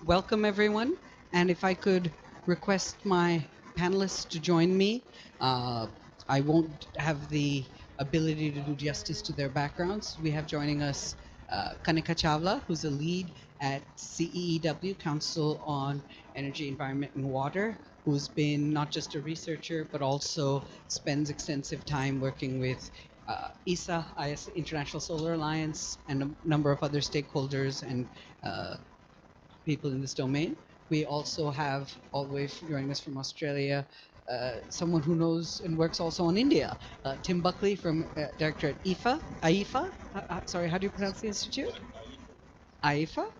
Welcome everyone, and if I could request my panelists to join me. Uh, I won't have the ability to do justice to their backgrounds. We have joining us Kanika Chawla, who's a lead at CEEW, Council on Energy, Environment and Water, who's been not just a researcher, but also spends extensive time working with ISA, International Solar Alliance, and a number of other stakeholders and people in this domain. We also have, all the way joining us from Australia, someone who knows and works also on India, Tim Buckley from director at AIFA. Sorry, how do you pronounce the institute? AIFA,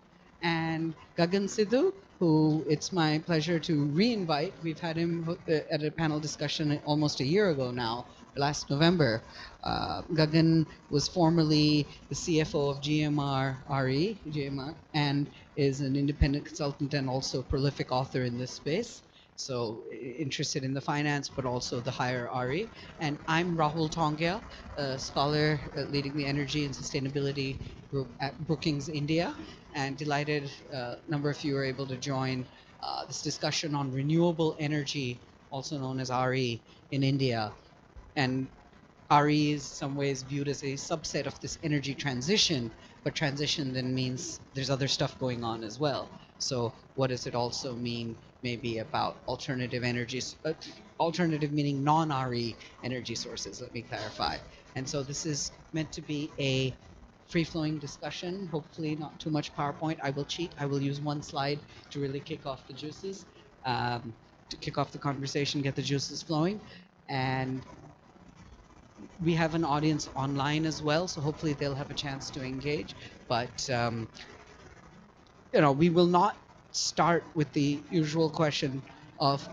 and Gagan Sidhu, who it's my pleasure to re-invite. We've had him at a panel discussion almost a year ago now, last November. Gagan was formerly the CFO of GMR, and is an independent consultant and also a prolific author in this space. So interested in the finance, but also the higher RE. And I'm Rahul Tongia, a scholar leading the energy and sustainability group at Brookings, India, and delighted a number of you are able to join this discussion on renewable energy, also known as RE, in India. And RE is in some ways viewed as a subset of this energy transition, but transition then means there's other stuff going on as well. So what does it also mean maybe about alternative energies, alternative meaning non-RE energy sources, let me clarify. And so this is meant to be a free-flowing discussion, hopefully not too much PowerPoint. I will cheat, I will use one slide to really kick off the juices, to kick off the conversation, get the juices flowing. And we have an audience online as well, so hopefully they'll have a chance to engage. But we will not start with the usual question of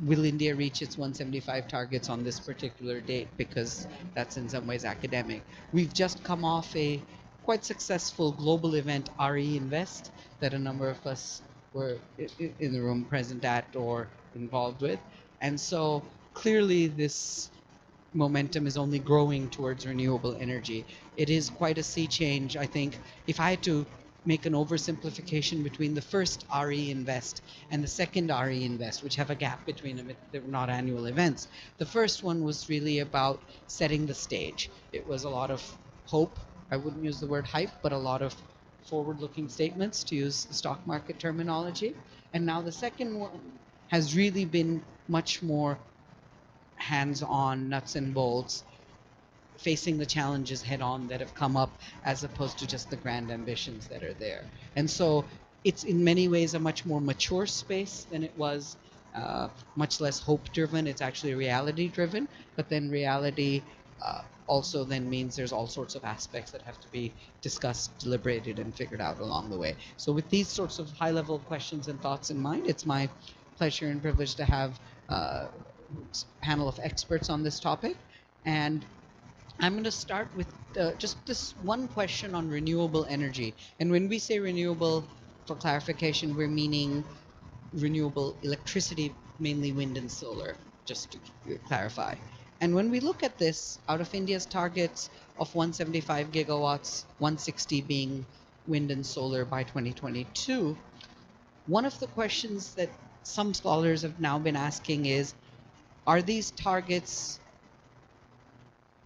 will India reach its 175 targets on this particular date, because that's in some ways academic. We've just come off a quite successful global event, RE Invest, that a number of us were in the room present at or involved with. And so clearly this momentum is only growing towards renewable energy. It is quite a sea change, I think. If I had to make an oversimplification between the first RE Invest and the second RE Invest, which have a gap between them, they're not annual events. The first one was really about setting the stage. It was a lot of hope. I wouldn't use the word hype, but a lot of forward-looking statements, to use the stock market terminology. And now the second one has really been much more hands-on, nuts and bolts, facing the challenges head-on that have come up, as opposed to just the grand ambitions that are there. And so it's in many ways a much more mature space than it was, much less hope-driven. It's actually reality-driven, but then reality also then means there's all sorts of aspects that have to be discussed, deliberated, and figured out along the way. So with these sorts of high-level questions and thoughts in mind, it's my pleasure and privilege to have a panel of experts on this topic. And I'm going to start with just this one question on renewable energy. And when we say renewable, for clarification, we're meaning renewable electricity, mainly wind and solar, just to clarify. And when we look at this, out of India's targets of 175 gigawatts, 160 being wind and solar by 2022, one of the questions that some scholars have now been asking is, are these targets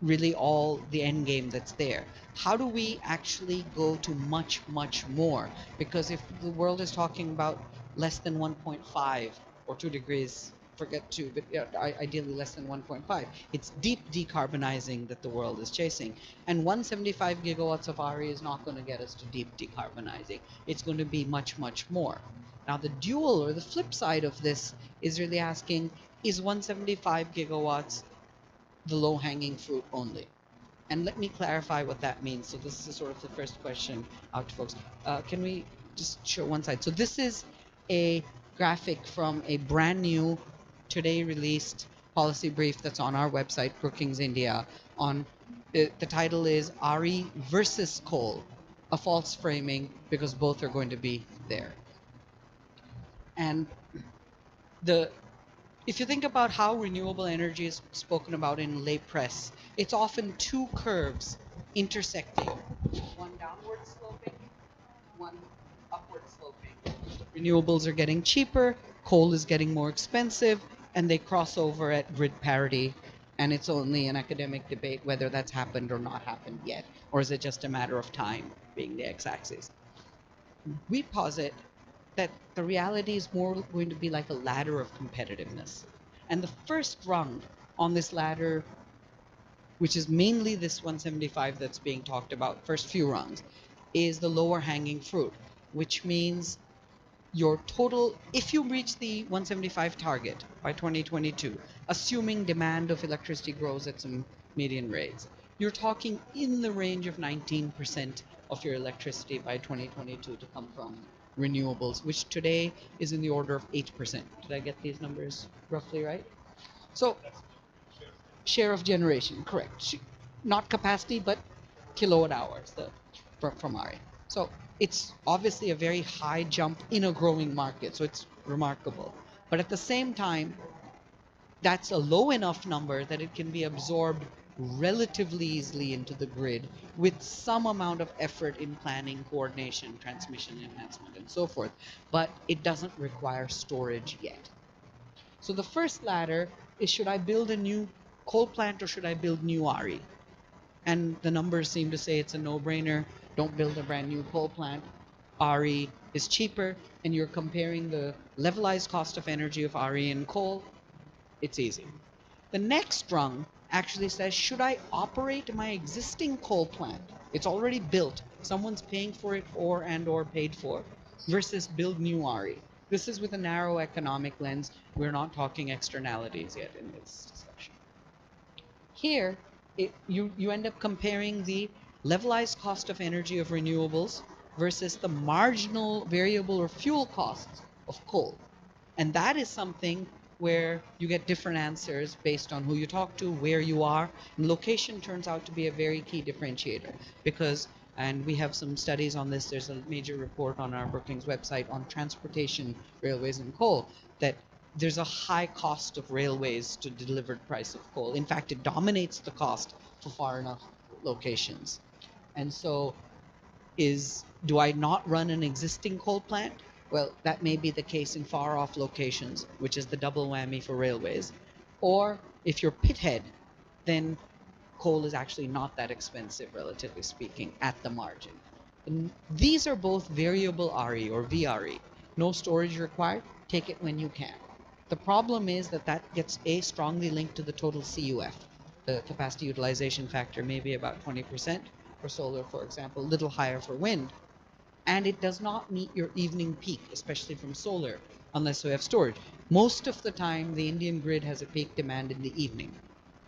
really all the end game that's there? How do we actually go to much, much more? Because if the world is talking about less than 1.5 or 2 degrees, forget 2, but ideally less than 1.5, it's deep decarbonizing that the world is chasing. And 175 gigawatts of RE is not going to get us to deep decarbonizing. It's going to be much, much more. Now the dual, or the flip side of this, is really asking, is 175 gigawatts the low-hanging fruit only? And let me clarify what that means. So this is sort of the first question out to folks. Can we just show one side? So this is a graphic from a brand new, today released policy brief that's on our website, Brookings India. On the title is RE versus coal, a false framing, because both are going to be there. And if you think about how renewable energy is spoken about in lay press, it's often two curves intersecting, one downward sloping, one upward sloping. Renewables are getting cheaper, coal is getting more expensive, and they cross over at grid parity. And it's only an academic debate whether that's happened or not happened yet, or is it just a matter of time being the x-axis. We posit that the reality is more going to be like a ladder of competitiveness. And the first rung on this ladder, which is mainly this 175 that's being talked about, first few rungs, is the lower hanging fruit, which means your total, if you reach the 175 target by 2022, assuming demand of electricity grows at some median rates, you're talking in the range of 19% of your electricity by 2022 to come from renewables, which today is in the order of 8%. Did I get these numbers roughly right? So share of generation, correct. Not capacity, but kilowatt hours from RE. So it's obviously a very high jump in a growing market, so it's remarkable. But at the same time, that's a low enough number that it can be absorbed relatively easily into the grid with some amount of effort in planning, coordination, transmission enhancement, and so forth. But it doesn't require storage yet. So the first ladder is, should I build a new coal plant or should I build new RE? And the numbers seem to say it's a no-brainer. Don't build a brand new coal plant. RE is cheaper, and you're comparing the levelized cost of energy of RE and coal. It's easy. The next rung actually says, should I operate my existing coal plant? It's already built. Someone's paying for it or paid for, versus build new RE. This is with a narrow economic lens. We're not talking externalities yet in this discussion. Here, you end up comparing the levelized cost of energy of renewables versus the marginal variable or fuel costs of coal. And that is something where you get different answers based on who you talk to, where you are. And location turns out to be a very key differentiator because, and we have some studies on this, there's a major report on our Brookings website on transportation, railways, and coal, that there's a high cost of railways to the delivered price of coal. In fact, it dominates the cost for far enough locations. And so do I not run an existing coal plant? Well, that may be the case in far off locations, which is the double whammy for railways. Or if you're pithead, then coal is actually not that expensive, relatively speaking, at the margin. And these are both variable RE or VRE. No storage required, take it when you can. The problem is that gets strongly linked to the total CUF. The capacity utilization factor may be about 20% for solar, for example, a little higher for wind. And it does not meet your evening peak, especially from solar, unless you have storage. Most of the time, the Indian grid has a peak demand in the evening.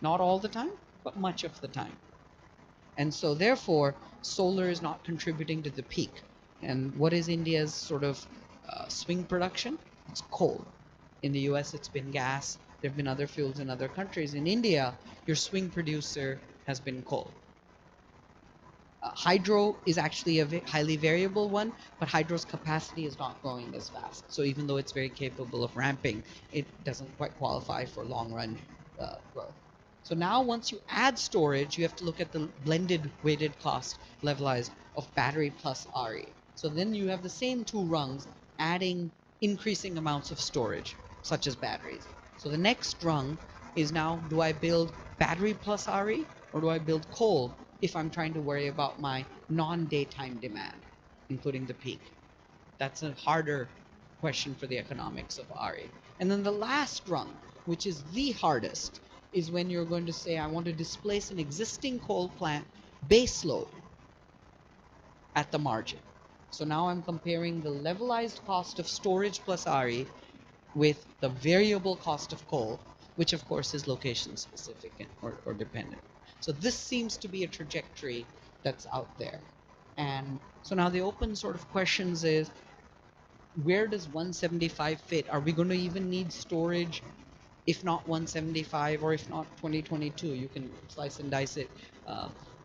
Not all the time, but much of the time. And so therefore, solar is not contributing to the peak. And what is India's sort of swing production? It's coal. In the US, it's been gas. There have been other fuels in other countries. In India, your swing producer has been coal. Hydro is actually a highly variable one, but hydro's capacity is not growing as fast. So even though it's very capable of ramping, it doesn't quite qualify for long-run growth. So now once you add storage, you have to look at the blended weighted cost levelized of battery plus RE. So then you have the same two rungs adding increasing amounts of storage, such as batteries. So the next rung is now, do I build battery plus RE or do I build coal if I'm trying to worry about my non-daytime demand, including the peak? That's a harder question for the economics of RE. And then the last rung, which is the hardest, is when you're going to say, I want to displace an existing coal plant base load at the margin. So now I'm comparing the levelized cost of storage plus RE with the variable cost of coal, which of course is location specific or dependent. So this seems to be a trajectory that's out there. And so now the open sort of questions is, where does 175 fit? Are we going to even need storage? If not 175 or if not 2022, you can slice and dice it.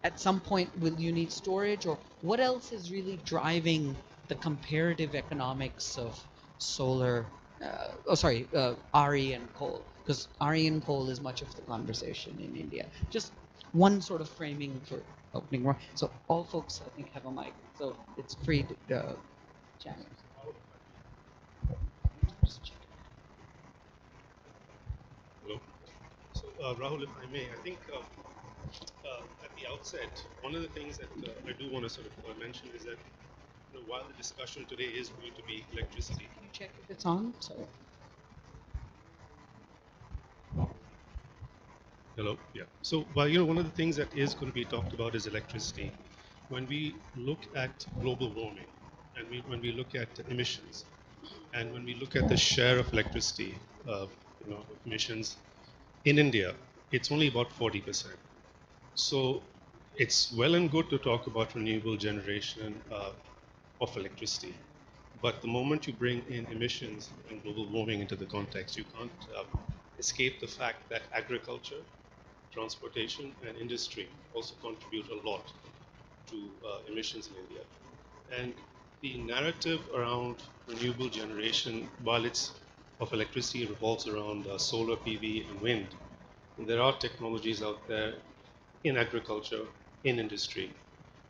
At some point, will you need storage, or what else is really driving the comparative economics of solar, RE and coal? Because RE and coal is much of the conversation in India. Just one sort of framing for opening. So all folks, I think, have a mic, so it's free to Janet. Hello. So, Rahul, if I may, I think at the outset, one of the things that I do want to sort of mention is that while the discussion today is going to be electricity. Can you check if it's on? Sorry. Hello. Yeah. So, while one of the things that is going to be talked about is electricity. When we look at global warming, and when we look at emissions, and when we look at the share of electricity, of emissions in India, it's only about 40%. So it's well and good to talk about renewable generation of electricity, but the moment you bring in emissions and global warming into the context, you can't escape the fact that agriculture, transportation, and industry also contribute a lot to emissions in India. And the narrative around renewable generation, while it's of electricity, revolves around solar PV and wind. And there are technologies out there in agriculture, in industry,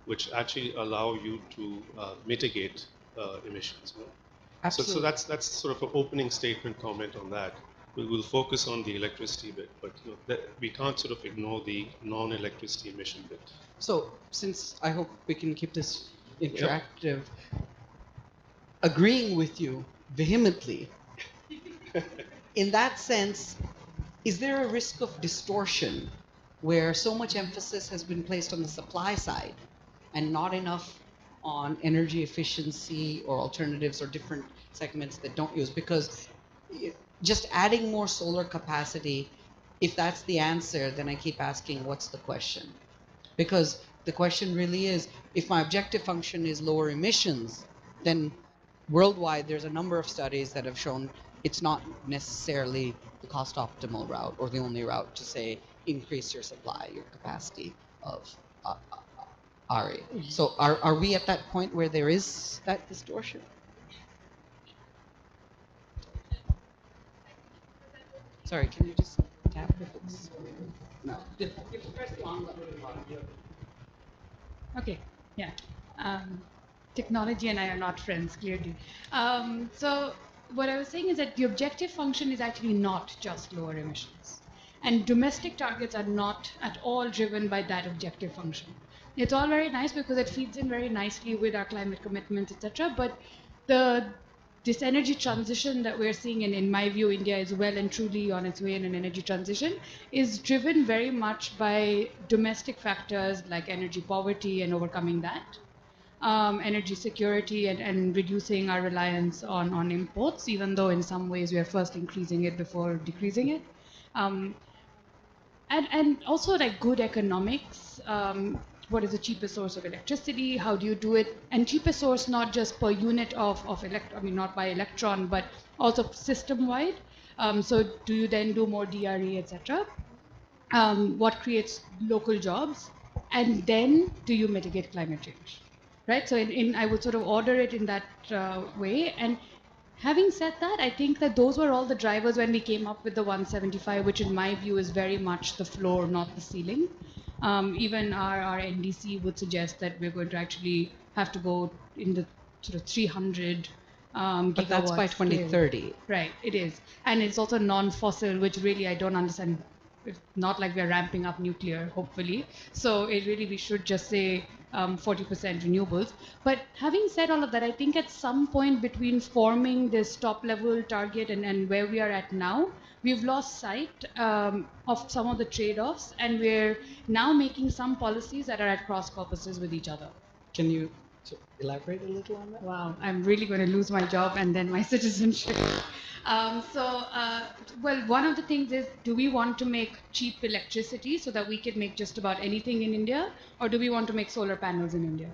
which actually allow you to mitigate emissions. You know? So that's sort of an opening statement comment on that. We'll focus on the electricity bit, but we can't sort of ignore the non-electricity emission bit. So, since I hope we can keep this interactive, agreeing with you vehemently, in that sense, is there a risk of distortion where so much emphasis has been placed on the supply side and not enough on energy efficiency or alternatives or different segments that don't use? Because just adding more solar capacity, if that's the answer, then I keep asking, what's the question? Because the question really is, if my objective function is lower emissions, then worldwide there's a number of studies that have shown it's not necessarily the cost optimal route or the only route to say increase your supply, your capacity of RE. So are we at that point where there is that distortion? Sorry, can you just tap if it's no? If you press the on button. Okay, yeah. Technology and I are not friends, clearly. So what I was saying is that the objective function is actually not just lower emissions. And domestic targets are not at all driven by that objective function. It's all very nice because it feeds in very nicely with our climate commitments, etc. But this energy transition that we're seeing, and in my view, India is well and truly on its way in an energy transition, is driven very much by domestic factors like energy poverty and overcoming that, energy security and reducing our reliance on imports, even though in some ways we are first increasing it before decreasing it. And also like good economics. What is the cheapest source of electricity? How do you do it? And cheapest source not just per unit of not by electron, but also system-wide. So do you then do more DRE, etc.? What creates local jobs? And then do you mitigate climate change? Right? So I would sort of order it in that way. And having said that, I think that those were all the drivers when we came up with the 175, which in my view is very much the floor, not the ceiling. Even our NDC would suggest that we're going to actually have to go in the sort of 300 but that's by 2030. Scale. Right, it is. And it's also non-fossil, which really I don't understand. It's not like we're ramping up nuclear, hopefully. So we should just say 40% renewables. But having said all of that, I think at some point between forming this top level target and where we are at now, we've lost sight of some of the trade-offs, and we're now making some policies that are at cross purposes with each other. Can you elaborate a little on that? Wow, I'm really going to lose my job and then my citizenship. Well, one of the things is, do we want to make cheap electricity so that we can make just about anything in India, or do we want to make solar panels in India?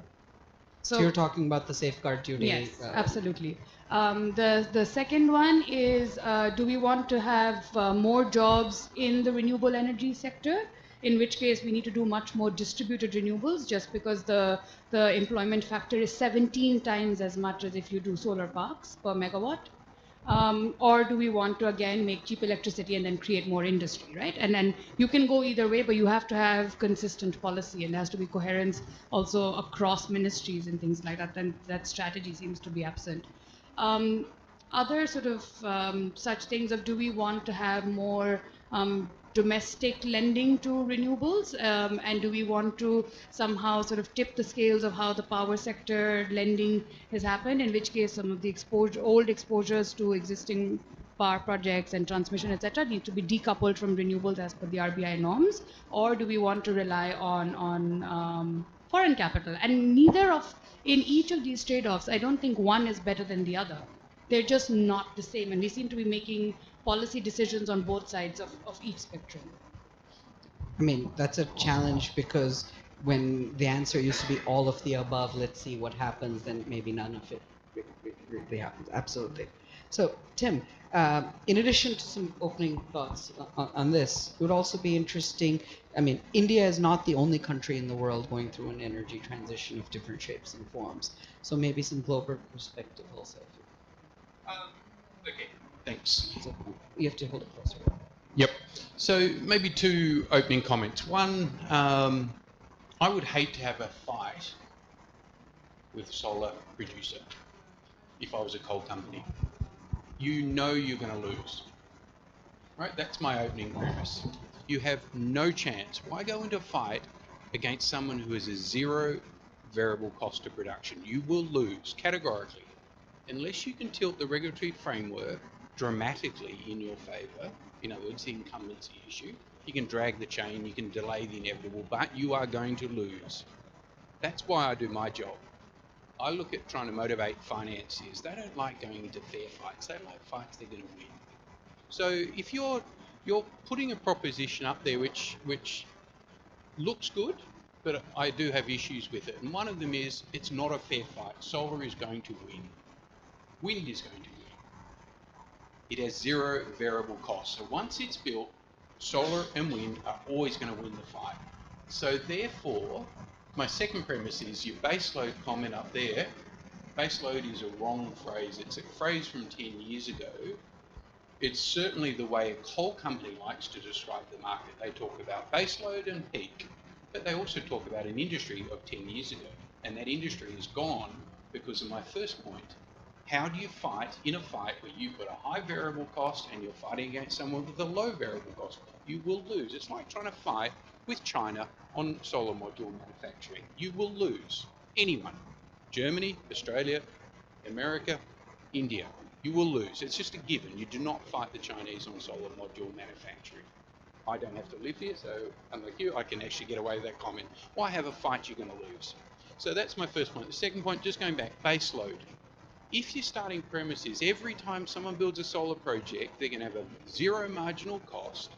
So you're talking about the safeguard duty? Yes, absolutely. The second one is, do we want to have more jobs in the renewable energy sector? In which case we need to do much more distributed renewables, just because the employment factor is 17 times as much as if you do solar parks per megawatt. Or do we want to again make cheap electricity and then create more industry, right? And then you can go either way, but you have to have consistent policy, and there has to be coherence also across ministries and things like that. And that strategy seems to be absent. Um, Other sort of such things of, do we want to have more domestic lending to renewables, and do we want to somehow sort of tip the scales of how the power sector lending has happened, in which case some of the old exposures to existing power projects and transmission, etc., need to be decoupled from renewables as per the RBI norms? Or do we want to rely on foreign capital? And in each of these trade-offs, I don't think one is better than the other. They're just not the same, and we seem to be making policy decisions on both sides of each spectrum. I mean, that's a challenge, because when the answer used to be all of the above, let's see what happens, then maybe none of it really happens. Absolutely. So, Tim, in addition to some opening thoughts on this, it would also be interesting. I mean, India is not the only country in the world going through an energy transition of different shapes and forms. So maybe some global perspective also. Okay, thanks. So you have to hold it closer. Yep. So maybe two opening comments. One, I would hate to have a fight with a solar producer if I was a coal company. You know you're going to lose. Right? That's my opening premise. You have no chance. Why go into a fight against someone who has a zero variable cost of production? You will lose categorically. Unless you can tilt the regulatory framework dramatically in your favour, in other words, the incumbency issue, you can drag the chain, you can delay the inevitable, but you are going to lose. That's why I do my job. I look at trying to motivate financiers. They don't like going into fair fights. They like fights they're going to win. So if you're putting a proposition up there which looks good, but I do have issues with it, and one of them is it's not a fair fight. Solar is going to win. Wind is going to win. It has zero variable cost. So once it's built, solar and wind are always going to win the fight. So therefore, my second premise is your baseload comment up there. Baseload is a wrong phrase. It's a phrase from 10 years ago. It's certainly the way a coal company likes to describe the market. They talk about baseload and peak, but they also talk about an industry of 10 years ago. And that industry is gone because of my first point. How do you fight in a fight where you've got a high variable cost and you're fighting against someone with a low variable cost? You will lose. It's like trying to fight with China on solar module manufacturing. You will lose. Anyone. Germany, Australia, America, India. You will lose. It's just a given. You do not fight the Chinese on solar module manufacturing. I don't have to live here, so unlike you, I can actually get away with that comment. Why have a fight you're going to lose? So that's my first point. The second point, just going back, base load. If your starting premise is every time someone builds a solar project, they're going to have a zero marginal cost,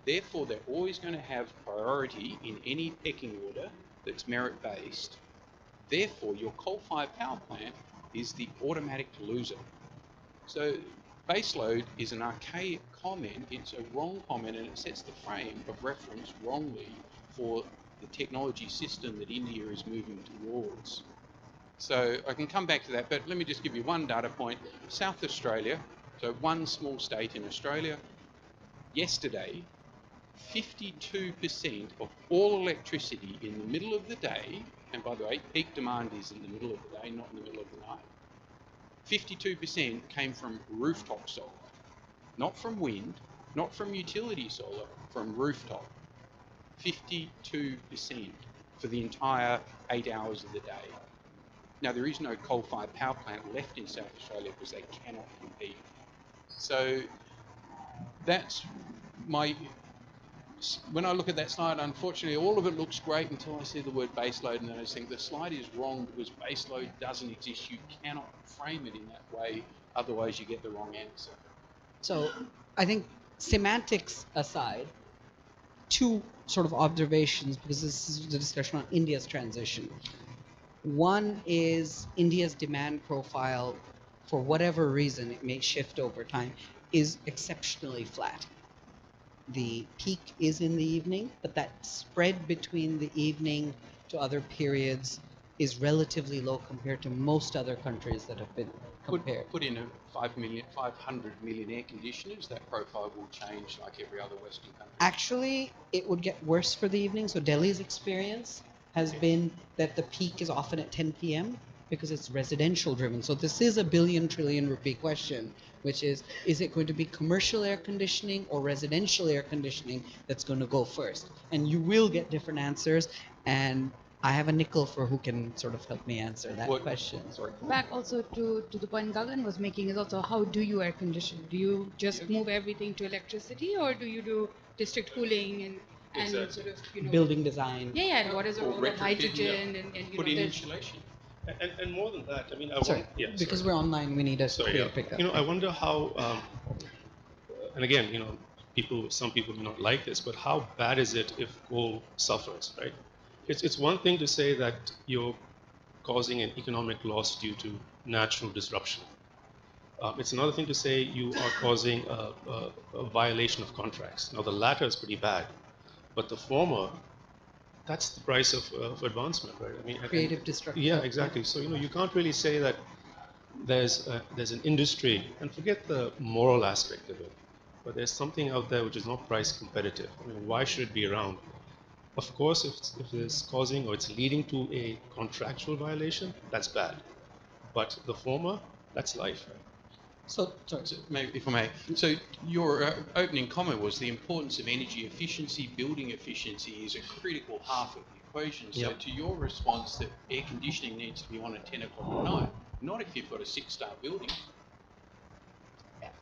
therefore they're always going to have priority in any pecking order that's merit-based, therefore your coal-fired power plant is the automatic loser. So baseload is an archaic comment, it's a wrong comment, and it sets the frame of reference wrongly for the technology system that India is moving towards. So I can come back to that, but let me just give you one data point. South Australia, so one small state in Australia, yesterday, 52% of all electricity in the middle of the day, and by the way, peak demand is in the middle of the day, not in the middle of the night, 52% came from rooftop solar. Not from wind, not from utility solar, from rooftop. 52% for the entire 8 hours of the day. Now, there is no coal-fired power plant left in South Australia because they cannot compete. So that's my... When I look at that slide, unfortunately, all of it looks great until I see the word baseload, and then I just think the slide is wrong because baseload doesn't exist. You cannot frame it in that way, otherwise you get the wrong answer. So I think semantics aside, two sort of observations, because this is the discussion on India's transition. One is India's demand profile, for whatever reason, it may shift over time, is exceptionally flat. The peak is in the evening, but that spread between the evening to other periods is relatively low compared to most other countries that have been compared. Put in a 500 million air conditioners, that profile will change like every other Western country. Actually, it would get worse for the evening. So Delhi's experience has been that the peak is often at 10 p.m. because it's residential driven. So this is a billion trillion rupee question, which is it going to be commercial air conditioning or residential air conditioning that's going to go first? And you will get different answers. And I have a nickel for who can sort of help me answer that question. Sorry. Back also to the point Gagan was making is also how do you air condition? Do you just move everything to electricity, or do you do district cooling and Exactly. sort of, you know, Building design. Yeah, and what is the Or role of retrofitting, hydrogen and you Put know in there's- insulation. And more than that, I mean, Sorry, because sorry. we're online, we need a Sorry, clear yeah. pickup. You know, I wonder how, and again, you know, some people do not like this, but how bad is it if coal suffers, right? It's one thing to say that you're causing an economic loss due to natural disruption. It's another thing to say you are causing a violation of contracts. Now, the latter is pretty bad, but the former, that's the price of advancement, right? I mean, Creative destruction. Yeah, exactly. So, you know, you can't really say that there's an industry, and forget the moral aspect of it, but there's something out there which is not price competitive. I mean, why should it be around? Of course, if it's causing or it's leading to a contractual violation, that's bad. But the former, that's life. Right? So, sorry. So maybe, if I may, so your opening comment was the importance of energy efficiency, building efficiency is a critical half of the equation. So Yep. to your response that air conditioning needs to be on at 10 o'clock at night, not if you've got a 6-star building.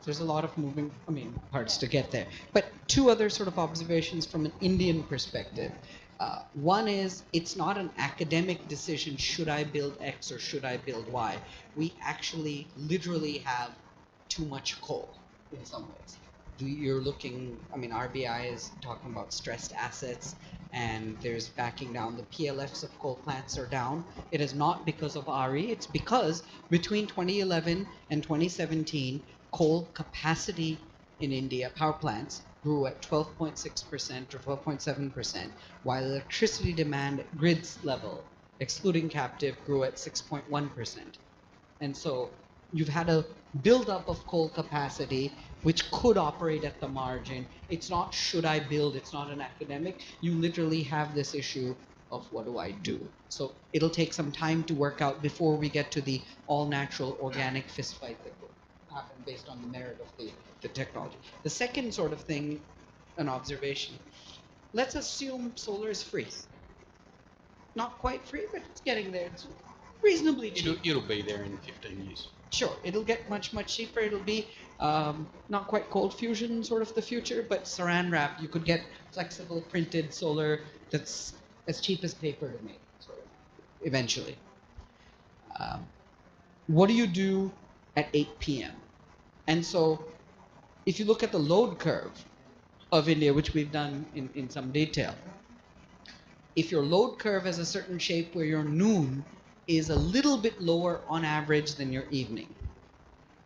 There's a lot of moving, parts to get there. But two other sort of observations from an Indian perspective. One is, it's not an academic decision, should I build X or should I build Y? We actually literally have too much coal in some ways. You're looking, RBI is talking about stressed assets, and there's backing down. The PLFs of coal plants are down. It is not because of RE, it's because between 2011 and 2017, coal capacity in India, power plants, grew at 12.6% or 12.7%, while electricity demand at grids level, excluding captive, grew at 6.1%. And so you've had a buildup of coal capacity which could operate at the margin. It's not should I build, it's not an academic. You literally have this issue of what do I do? So it'll take some time to work out before we get to the all natural organic fistfight that will happen based on the merit of the technology. The second sort of thing, an observation. Let's assume solar is free. Not quite free, but it's getting there. It's reasonably cheap. It'll be there in 15 years. Sure, it'll get much, much cheaper. It'll be not quite cold fusion sort of the future, but saran wrap. You could get flexible printed solar that's as cheap as paper to make, sort of, eventually. What do you do at 8 p.m.? And so if you look at the load curve of India, which we've done in some detail, if your load curve has a certain shape where your noon is a little bit lower on average than your evening,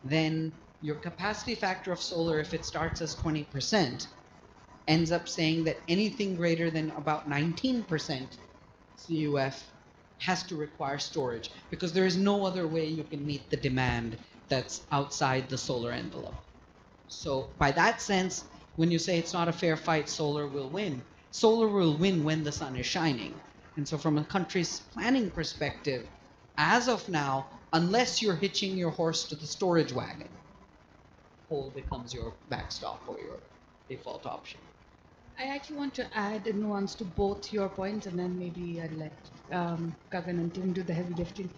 then your capacity factor of solar, if it starts as 20%, ends up saying that anything greater than about 19% CUF has to require storage, because there is no other way you can meet the demand that's outside the solar envelope. So by that sense, when you say it's not a fair fight, solar will win. Solar will win when the sun is shining. And so from a country's planning perspective, as of now, unless you're hitching your horse to the storage wagon, coal becomes your backstop or your default option. I actually want to add a nuance to both your points, and then maybe I'd let Gagan and Tim do the heavy lifting.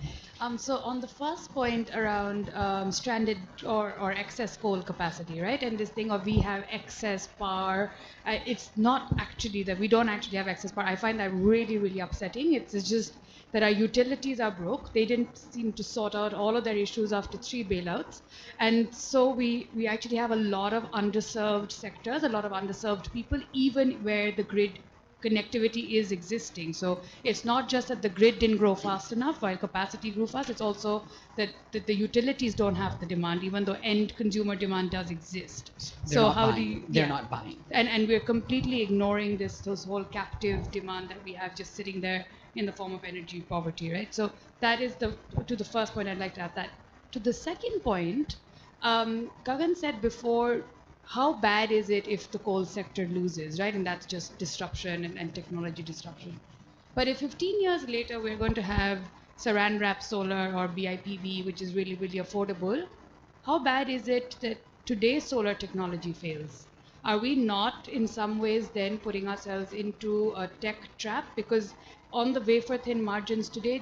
So on the first point around stranded or excess coal capacity, right? And this thing of we have excess power, it's not actually that we don't actually have excess power. I find that really, really upsetting. It's just that our utilities are broke. They didn't seem to sort out all of their issues after 3 bailouts. And so we actually have a lot of underserved sectors, a lot of underserved people, even where the grid connectivity is existing. So it's not just that the grid didn't grow fast enough while capacity grew fast, it's also that the utilities don't have the demand, even though end consumer demand does exist. They're not buying. They're not buying. And we're completely ignoring this whole captive demand that we have just sitting there, in the form of energy poverty, right? So that is to the first point. I'd like to add that. To the second point, Gagan said before, how bad is it if the coal sector loses, right? And that's just disruption and technology disruption. But if 15 years later we're going to have saran wrap solar or BIPV, which is really, really affordable, how bad is it that today's solar technology fails? Are we not in some ways then putting ourselves into a tech trap? Because on the wafer thin margins today,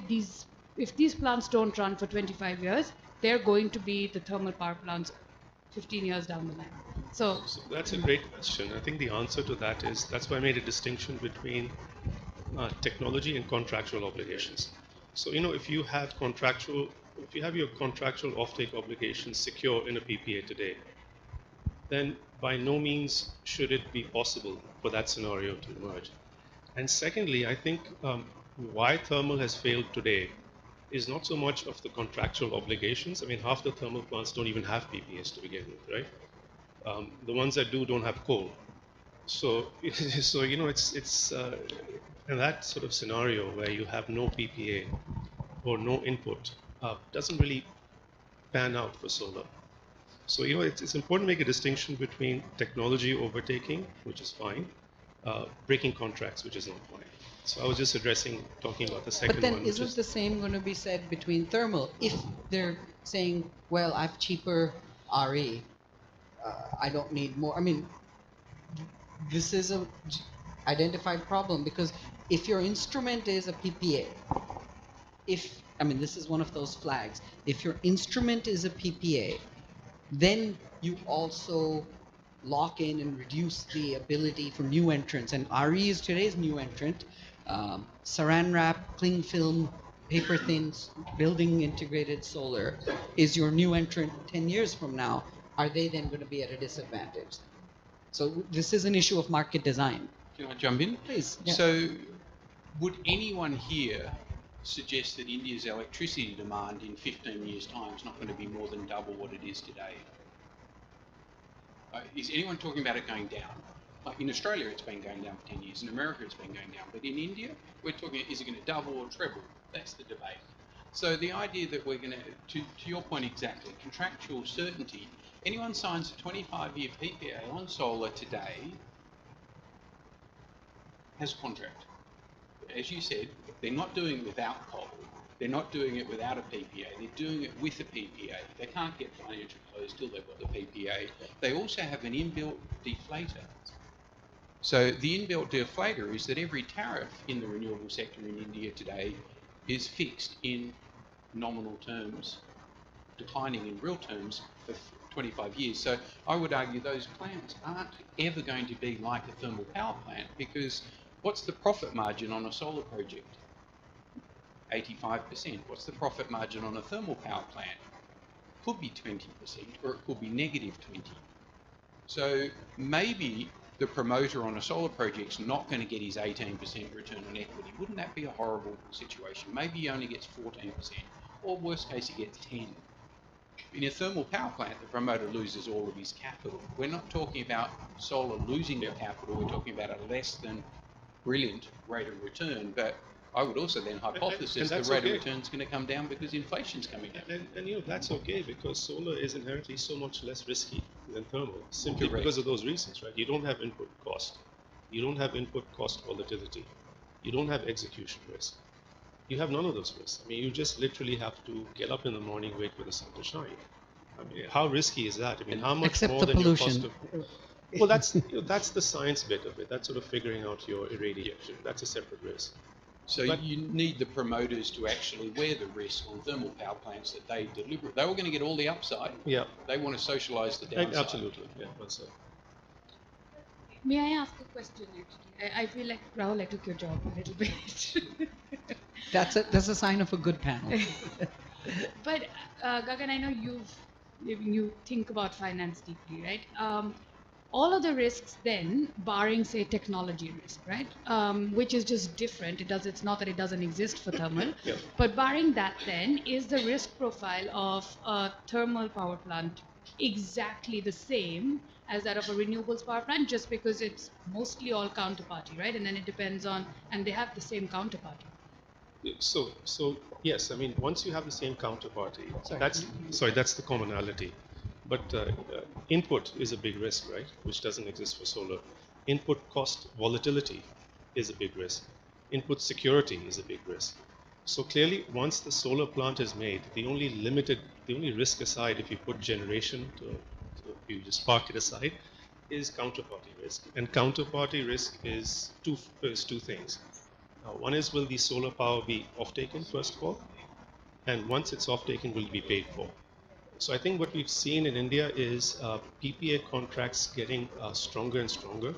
if these plants don't run for 25 years, they're going to be the thermal power plants 15 years down the line. So that's a great question. I think the answer to that is, that's why I made a distinction between technology and contractual obligations. So, if you have your contractual offtake obligations secure in a PPA today, then by no means should it be possible for that scenario to emerge. And secondly, I think why thermal has failed today is not so much of the contractual obligations. I mean, half the thermal plants don't even have PPAs to begin with, right? The ones that do don't have coal. So, it's in that sort of scenario where you have no PPA or no input, doesn't really pan out for solar. So, it's important to make a distinction between technology overtaking, which is fine, breaking contracts, which is not fine. So I was just talking about the second one. But then isn't the same going to be said between thermal? If they're saying, well, I have cheaper RE, I don't need more. I mean, this is a identified problem, because if your instrument is a PPA, this is one of those flags. If your instrument is a PPA, then you also lock in and reduce the ability for new entrants. And RE is today's new entrant. Saran wrap, cling film, paper thin, building integrated solar is your new entrant 10 years from now. Are they then going to be at a disadvantage? So this is an issue of market design. Can I jump in? Please. Yeah. So would anyone here suggest that India's electricity demand in 15 years' time is not going to be more than double what it is today? Is anyone talking about it going down? Like in Australia, it's been going down for 10 years. In America, it's been going down. But in India, we're talking, is it going to double or treble? That's the debate. So the idea that we're going to your point exactly, contractual certainty, anyone signs a 25-year PPA on solar today has a contract. As you said, they're not doing it without coal. They're not doing it without a PPA. They're doing it with a PPA. They can't get financial close till they've got the PPA. They also have an inbuilt deflator. So the inbuilt deflator is that every tariff in the renewable sector in India today is fixed in nominal terms, declining in real terms for 25 years. So I would argue those plants aren't ever going to be like a thermal power plant, because what's the profit margin on a solar project? 85%. What's the profit margin on a thermal power plant? Could be 20%, or it could be negative 20. So maybe the promoter on a solar project's not going to get his 18% return on equity. Wouldn't that be a horrible situation? Maybe he only gets 14%, or worst case he gets 10. In a thermal power plant, the promoter loses all of his capital. We're not talking about solar losing their capital, we're talking about a less than brilliant rate of return, but I would also then hypothesize the rate of return is going to come down because inflation's coming down. And that's okay, because solar is inherently so much less risky than thermal, simply because of those reasons, right? You don't have input cost. You don't have input cost volatility. You don't have execution risk. You have none of those risks. I mean, you just literally have to get up in the morning, wait for the sun to shine. I mean, how risky is that? I mean, how much Except more the than pollution. your cost of... Well, that's the science bit of it. That's sort of figuring out your irradiation. That's a separate risk. So you need the promoters to actually wear the risk on thermal power plants that they deliver. They were going to get all the upside. Yeah. They want to socialise the downside. Absolutely. Yeah. That's it. may I ask a question actually? I feel like Rahul, I took your job a little bit. That's a sign of a good panel. But Gagan, I know you think about finance deeply, right? All of the risks then, barring say technology risk, right? Which is just different. It's not that it doesn't exist for thermal, Yeah. but barring that then, is the risk profile of a thermal power plant exactly the same as that of a renewables power plant, just because it's mostly all counterparty, right? And then it depends on, and they have the same counterparty. So yes, I mean, once you have the same counterparty, Sorry. that's the commonality. But input is a big risk, right? Which doesn't exist for solar. Input cost volatility is a big risk. Input security is a big risk. So clearly, once the solar plant is made, the only risk aside, if you put generation if you just park it aside, is counterparty risk. And counterparty risk is two things. One is, will the solar power be off-taken, first of all? And once it's off-taken, will it be paid for? So I think what we've seen in India is PPA contracts getting stronger and stronger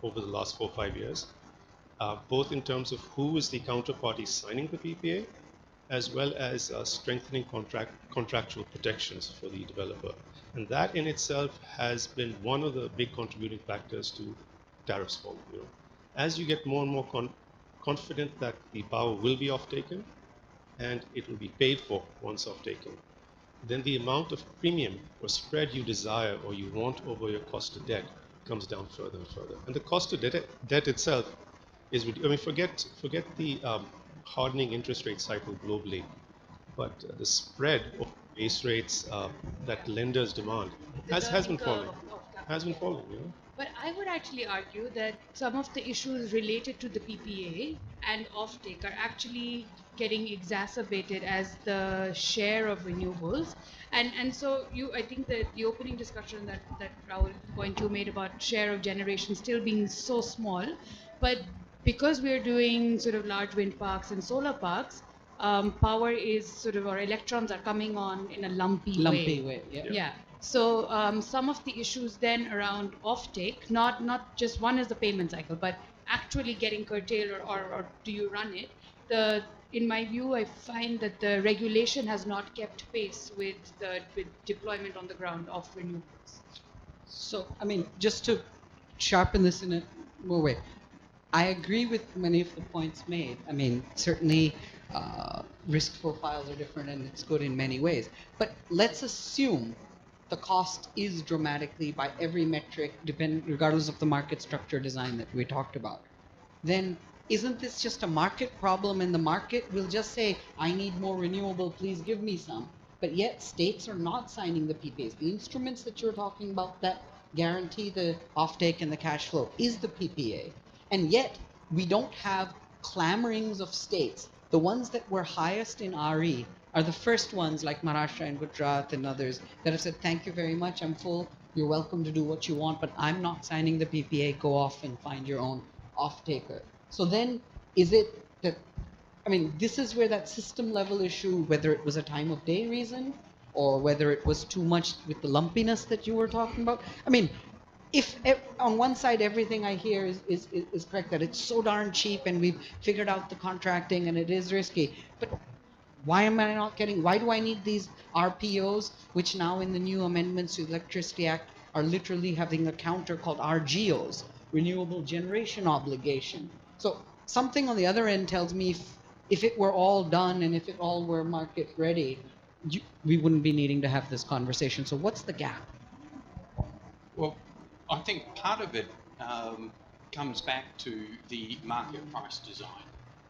over the last 4 or 5 years, both in terms of who is the counterparty signing the PPA, as well as strengthening contractual protections for the developer. And that in itself has been one of the big contributing factors to tariffs falling. As you get more and more confident that the power will be off-taken and it will be paid for once off-taken, then the amount of premium or spread you desire or you want over your cost of debt comes down further and further. And the cost of debt itself is, I mean, forget the hardening interest rate cycle globally, but the spread of base rates that lenders demand has been falling. Has been falling, But I would actually argue that some of the issues related to the PPA and offtake are actually getting exacerbated as the share of renewables. And so I think that the opening discussion that Rahul, the point you made about share of generation still being so small, but because we're doing sort of large wind parks and solar parks, power is sort of, or electrons are coming on in a lumpy way. Yeah. So some of the issues then around offtake, not just one is the payment cycle, but actually getting curtailed or do you run it? In my view, I find that the regulation has not kept pace with deployment on the ground of renewables. So, I mean, just to sharpen this in a more way, I agree with many of the points made. I mean, certainly risk profiles are different and it's good in many ways. But let's assume the cost is dramatically by every metric, regardless of the market structure design that we talked about. Then isn't this just a market problem, and the market will just say, I need more renewable, please give me some. But yet states are not signing the PPAs. The instruments that you're talking about that guarantee the offtake and the cash flow is the PPA. And yet we don't have clamorings of states. The ones that were highest in RE are the first ones, like Maharashtra and Gujarat and others, that have said, thank you very much, I'm full, you're welcome to do what you want, but I'm not signing the PPA, go off and find your own off-taker. So then, is it that, I mean, this is where that system level issue, whether it was a time of day reason, or whether it was too much with the lumpiness that you were talking about. I mean, if on one side everything I hear is correct, that it's so darn cheap and we've figured out the contracting and it is risky, but why am I not getting, why do I need these RPOs, which now in the new amendments to the Electricity Act are literally having a counter called RGOs, Renewable Generation Obligation. So something on the other end tells me if it were all done and if it all were market ready, we wouldn't be needing to have this conversation. So what's the gap? Well, I think part of it comes back to the market price design.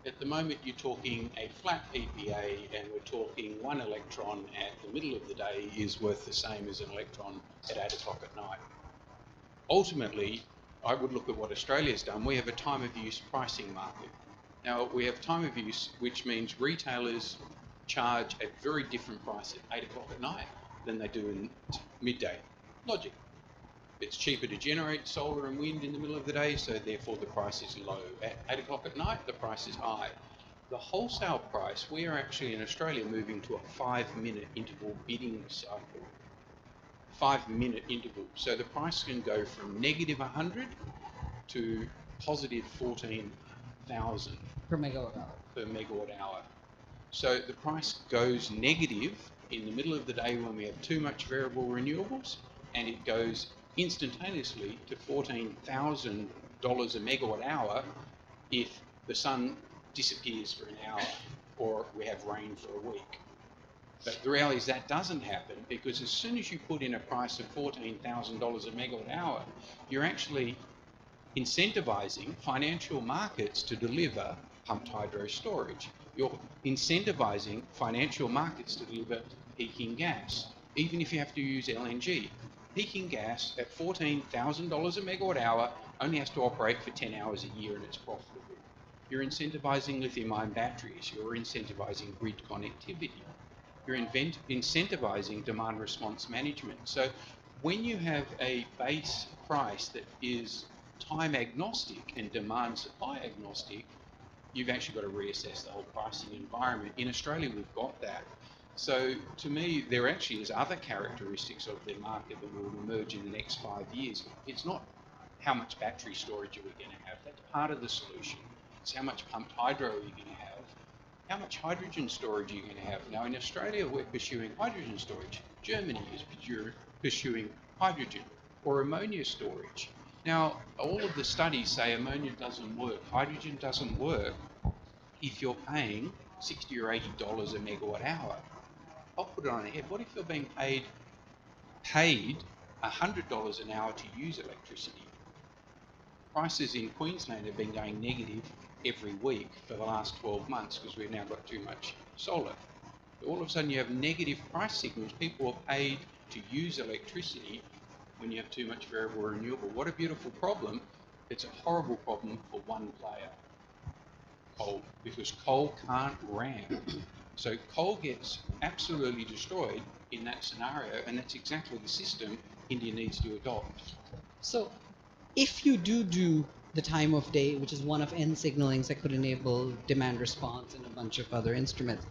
At the moment, you're talking a flat PPA, and we're talking one electron at the middle of the day is worth the same as an electron at 8 o'clock at night. Ultimately, I would look at what Australia's done. We have a time of use pricing market. Now, we have time of use, which means retailers charge a very different price at 8 o'clock at night than they do in midday. Logic. It's cheaper to generate solar and wind in the middle of the day, so therefore the price is low. At 8 o'clock at night, the price is high. The wholesale price, we are actually in Australia moving to a 5-minute interval bidding cycle. 5-minute interval. So the price can go from negative 100 to positive 14,000 Per megawatt hour. per megawatt hour. So the price goes negative in the middle of the day when we have too much variable renewables, and it goes instantaneously to $14,000 a megawatt hour if the sun disappears for an hour or we have rain for a week. But the reality is that doesn't happen, because as soon as you put in a price of $14,000 a megawatt hour, you're actually incentivizing financial markets to deliver pumped hydro storage. You're incentivizing financial markets to deliver peaking gas, even if you have to use LNG. Peaking gas at $14,000 a megawatt hour only has to operate for 10 hours a year and it's profitable. You're incentivizing lithium-ion batteries. You're incentivizing grid connectivity. You're incentivizing demand response management. So when you have a base price that is time agnostic and demand supply agnostic, you've actually got to reassess the whole pricing environment. In Australia, we've got that. So to me, there actually is other characteristics of the market that will emerge in the next 5 years. It's not how much battery storage are we going to have. That's part of the solution. It's how much pumped hydro are you going to have. How much hydrogen storage are you going to have? Now in Australia, we're pursuing hydrogen storage. Germany is pursuing hydrogen or ammonia storage. Now, all of the studies say ammonia doesn't work, hydrogen doesn't work if you're paying $60 or $80 a megawatt hour. I'll put it on the head. What if you're being paid $100 an hour to use electricity? Prices in Queensland have been going negative every week for the last 12 months because we've now got too much solar. All of a sudden you have negative price signals. People are paid to use electricity when you have too much variable renewable. What a beautiful problem. It's a horrible problem for one player, coal, because coal can't ramp. So coal gets absolutely destroyed in that scenario, and that's exactly the system India needs to adopt. So if you do the time of day, which is one of N signalings that could enable demand response and a bunch of other instruments,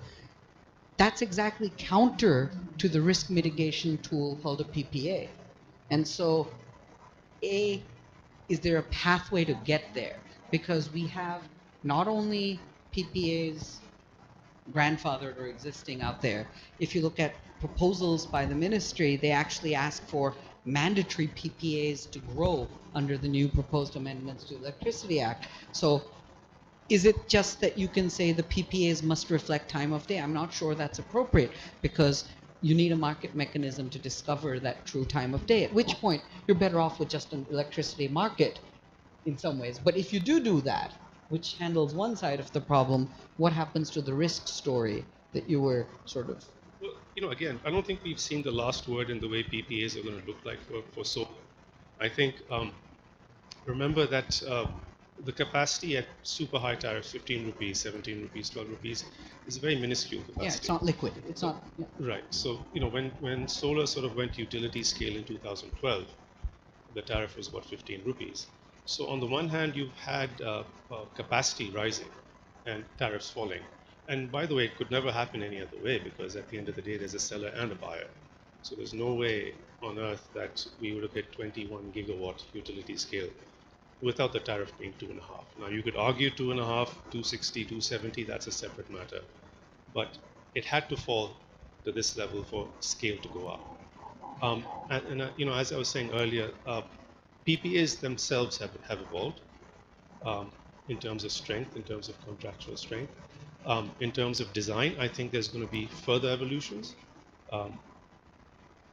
that's exactly counter to the risk mitigation tool called a PPA. And so, is there a pathway to get there? Because we have not only PPAs grandfathered or existing out there. If you look at proposals by the ministry, they actually ask for mandatory PPAs to grow under the new proposed amendments to the Electricity Act. So is it just that you can say the PPAs must reflect time of day? I'm not sure that's appropriate, because you need a market mechanism to discover that true time of day, at which point you're better off with just an electricity market in some ways. But if you do that, which handles one side of the problem, what happens to the risk story that you were sort of... Well, again, I don't think we've seen the last word in the way PPAs are going to look like for solar. I think, remember that the capacity at super high tariffs, 15 rupees, 17 rupees, 12 rupees, is a very minuscule capacity. Yeah, it's not liquid. It's not... Yeah. Right. So, when solar sort of went utility scale in 2012, the tariff was about 15 rupees. So on the one hand, you've had capacity rising and tariffs falling. And by the way, it could never happen any other way, because at the end of the day, there's a seller and a buyer. So there's no way on earth that we would have hit 21 gigawatt utility scale without the tariff being 2.5. Now you could argue 2.5, 260, 270, that's a separate matter. But it had to fall to this level for scale to go up. As I was saying earlier, PPAs themselves have evolved in terms of strength, in terms of contractual strength. In terms of design, I think there's going to be further evolutions.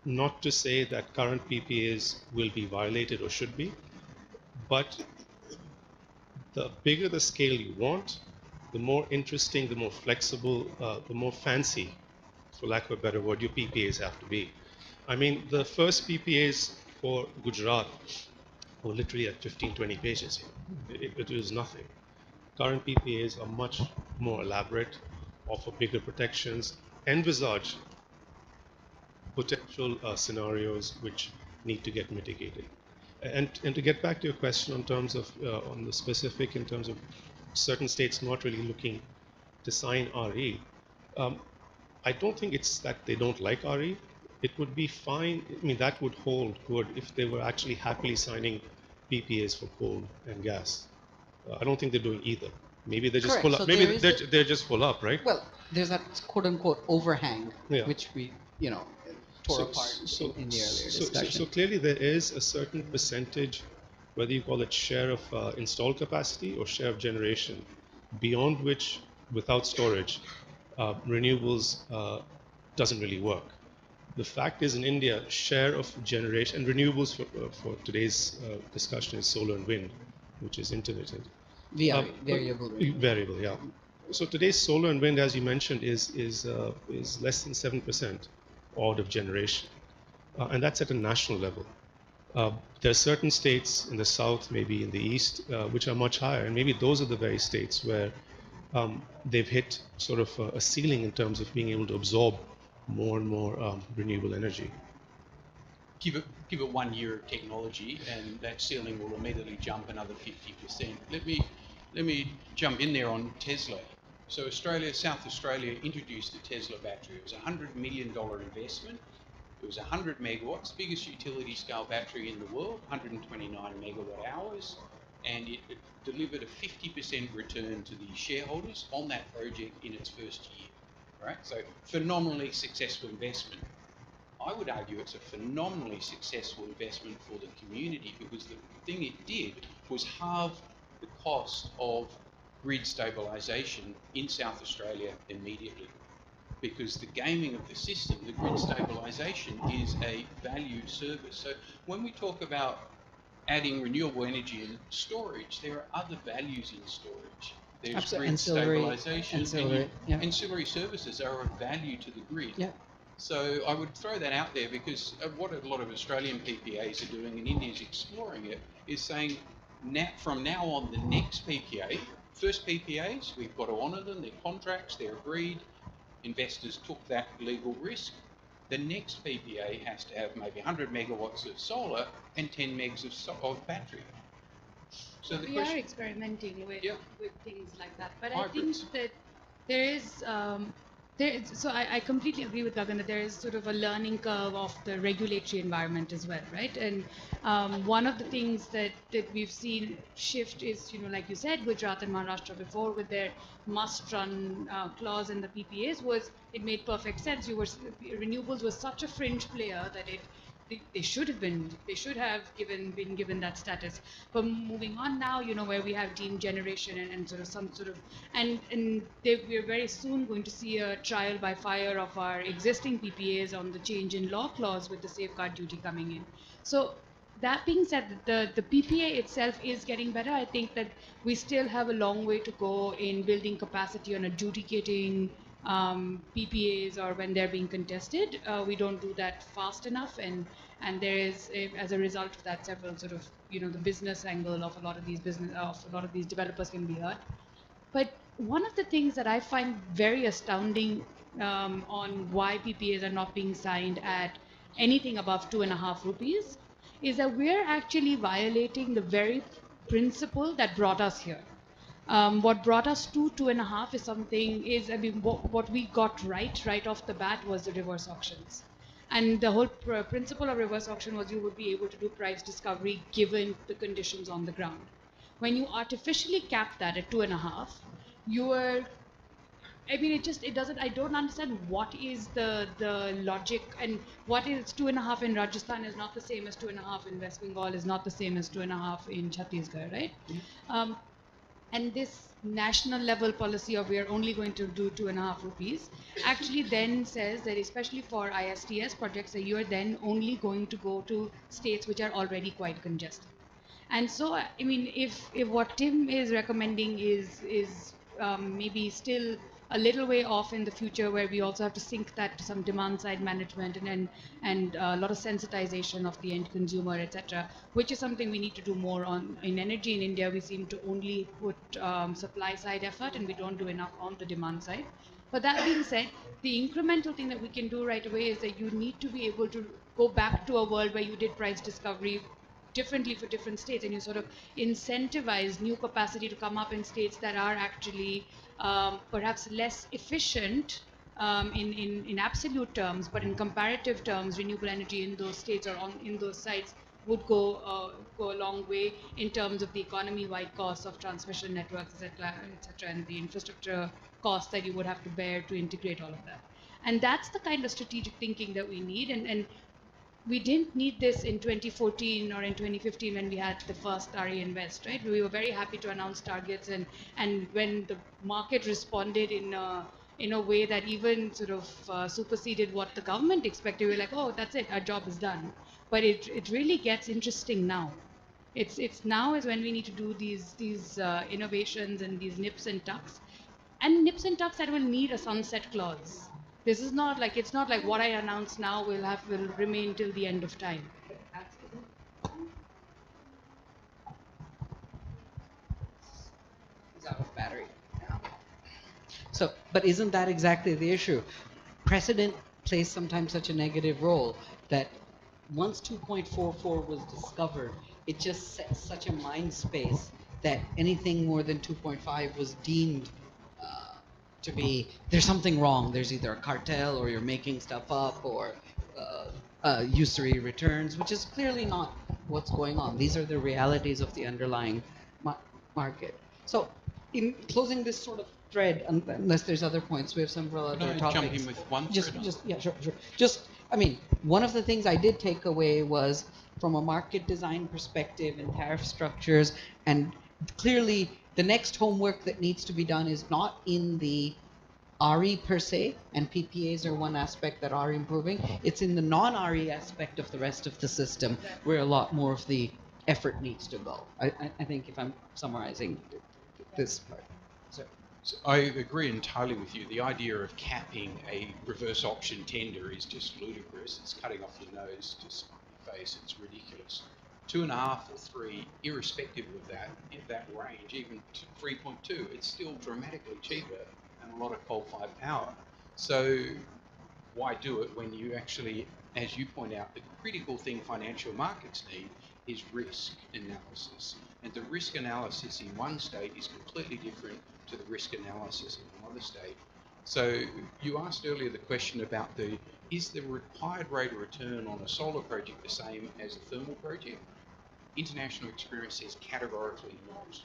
Not to say that current PPAs will be violated or should be, but the bigger the scale you want, the more interesting, the more flexible, the more fancy, for lack of a better word, your PPAs have to be. I mean, the first PPAs for Gujarat were literally at 15, 20 pages. It was nothing. Current PPAs are much more elaborate, offer bigger protections, envisage potential scenarios which need to get mitigated. And to get back to your question in terms of on the specific, in terms of certain states not really looking to sign RE, I don't think it's that they don't like RE. It would be fine. I mean, that would hold good if they were actually happily signing PPAs for coal and gas. I don't think they're doing either. Maybe they're just full up. So Maybe they're just full up, right? Well, there's that quote-unquote overhang, Yeah. which we, tore apart in the earlier discussion. So clearly there is a certain percentage, whether you call it share of installed capacity or share of generation, beyond which, without storage, renewables doesn't really work. The fact is, in India, share of generation, and renewables for today's discussion is solar and wind, which is intermittent. Variable. Variable, yeah. So today's solar and wind, as you mentioned, is less than 7% odd of generation, and that's at a national level. There are certain states in the south, maybe in the east, which are much higher, and maybe those are the very states where they've hit sort of a ceiling in terms of being able to absorb more and more renewable energy. Give it 1 year of technology, and that ceiling will immediately jump another 50%. Let me jump in there on Tesla. So South Australia introduced the Tesla battery. It was a $100 million investment. It was 100 megawatts, biggest utility scale battery in the world, 129 megawatt hours, and it delivered a 50% return to the shareholders on that project in its first year. Right? So phenomenally successful investment. I would argue it's a phenomenally successful investment for the community, because the thing it did was halve the cost of grid stabilisation in South Australia immediately. Because the gaming of the system, the grid stabilisation, is a value service. So when we talk about adding renewable energy and storage, there are other values in storage. There's grid stabilisation, and ancillary services are of value to the grid. Yeah. So I would throw that out there, because what a lot of Australian PPAs are doing, and India's exploring it, is saying from now on, the next PPA, first PPAs, we've got to honour them, they're contracts, they're agreed, investors took that legal risk. The next PPA has to have maybe 100 megawatts of solar and 10 megs of battery. So we are experimenting with things like that, but hybrids. I think that so I completely agree with Gagan that there is sort of a learning curve of the regulatory environment as well, right? And one of the things that we've seen shift is, like you said, Gujarat and Maharashtra before, with their must-run clause in the PPAs, it made perfect sense. Renewables was such a fringe player that they should have been given that status. But moving on now, where we have deemed generation and we're very soon going to see a trial by fire of our existing PPAs on the change in law clause with the safeguard duty coming in. So that being said, the PPA itself is getting better. I think that we still have a long way to go in building capacity on adjudicating PPAs or when they're being contested. We don't do that fast enough, and there is, as a result of that, several sort of the business angle of a lot of these developers can be hurt. But one of the things that I find very astounding on why PPAs are not being signed at anything above 2.5 rupees is that we're actually violating the very principle that brought us here. What brought us to 2.5 is what we got right off the bat was the reverse auctions. And the whole principle of reverse auction was you would be able to do price discovery given the conditions on the ground. When you artificially cap that at 2.5, I don't understand what is the logic, and what is 2.5 in Rajasthan is not the same as 2.5 in West Bengal, is not the same as 2.5 in Chhattisgarh, right? Mm-hmm. And this national level policy of we are only going to do 2.5 rupees actually then says that, especially for ISTS projects, that you are then only going to go to states which are already quite congested. And so, if what Tim is recommending is maybe still a little way off in the future, where we also have to sync that to some demand side management and a lot of sensitization of the end consumer, etc., which is something we need to do more on. In energy in India, we seem to only put supply side effort, and we don't do enough on the demand side. But that being said, the incremental thing that we can do right away is that you need to be able to go back to a world where you did price discovery differently for different states, and you sort of incentivize new capacity to come up in states that are actually perhaps less efficient in absolute terms, but in comparative terms, renewable energy in those states or in those sites would go a long way in terms of the economy-wide costs of transmission networks, etc., and the infrastructure costs that you would have to bear to integrate all of that. And that's the kind of strategic thinking that we need. And we didn't need this in 2014 or in 2015 when we had the first RE Invest, right? We were very happy to announce targets, and when the market responded in a way that even sort of superseded what the government expected, we were like, oh, that's it, our job is done. But it really gets interesting now. It's now is when we need to do these innovations and these nips and tucks. And nips and tucks that will need a sunset clause. This is not like, it's not like what I announce now will remain till the end of time. He's out of battery. So, but isn't that exactly the issue? Precedent plays sometimes such a negative role that once 2.44 was discovered, it just set such a mind space that anything more than 2.5 was deemed to be, there's something wrong. There's either a cartel or you're making stuff up or usury returns, which is clearly not what's going on. These are the realities of the underlying market. So in closing this sort of thread, unless there's other points, we have several other Can I topics. jump in with one thread? Yeah, sure. Just, I mean, one of the things I did take away was from a market design perspective and tariff structures, and clearly the next homework that needs to be done is not in the RE per se, and PPAs are one aspect that are improving. It's in the non-RE aspect of the rest of the system where a lot more of the effort needs to go. I think if I'm summarizing this part. So I agree entirely with you. The idea of capping a reverse auction tender is just ludicrous. It's cutting off your nose, just on your face. It's ridiculous. 2.5 or 3, irrespective of that range, even 3.2, it's still dramatically cheaper than a lot of coal-fired power. So why do it when you actually, as you point out, the critical thing financial markets need is risk analysis. And the risk analysis in one state is completely different to the risk analysis in another state. So you asked earlier the question about is the required rate of return on a solar project the same as a thermal project? International experience says categorically not.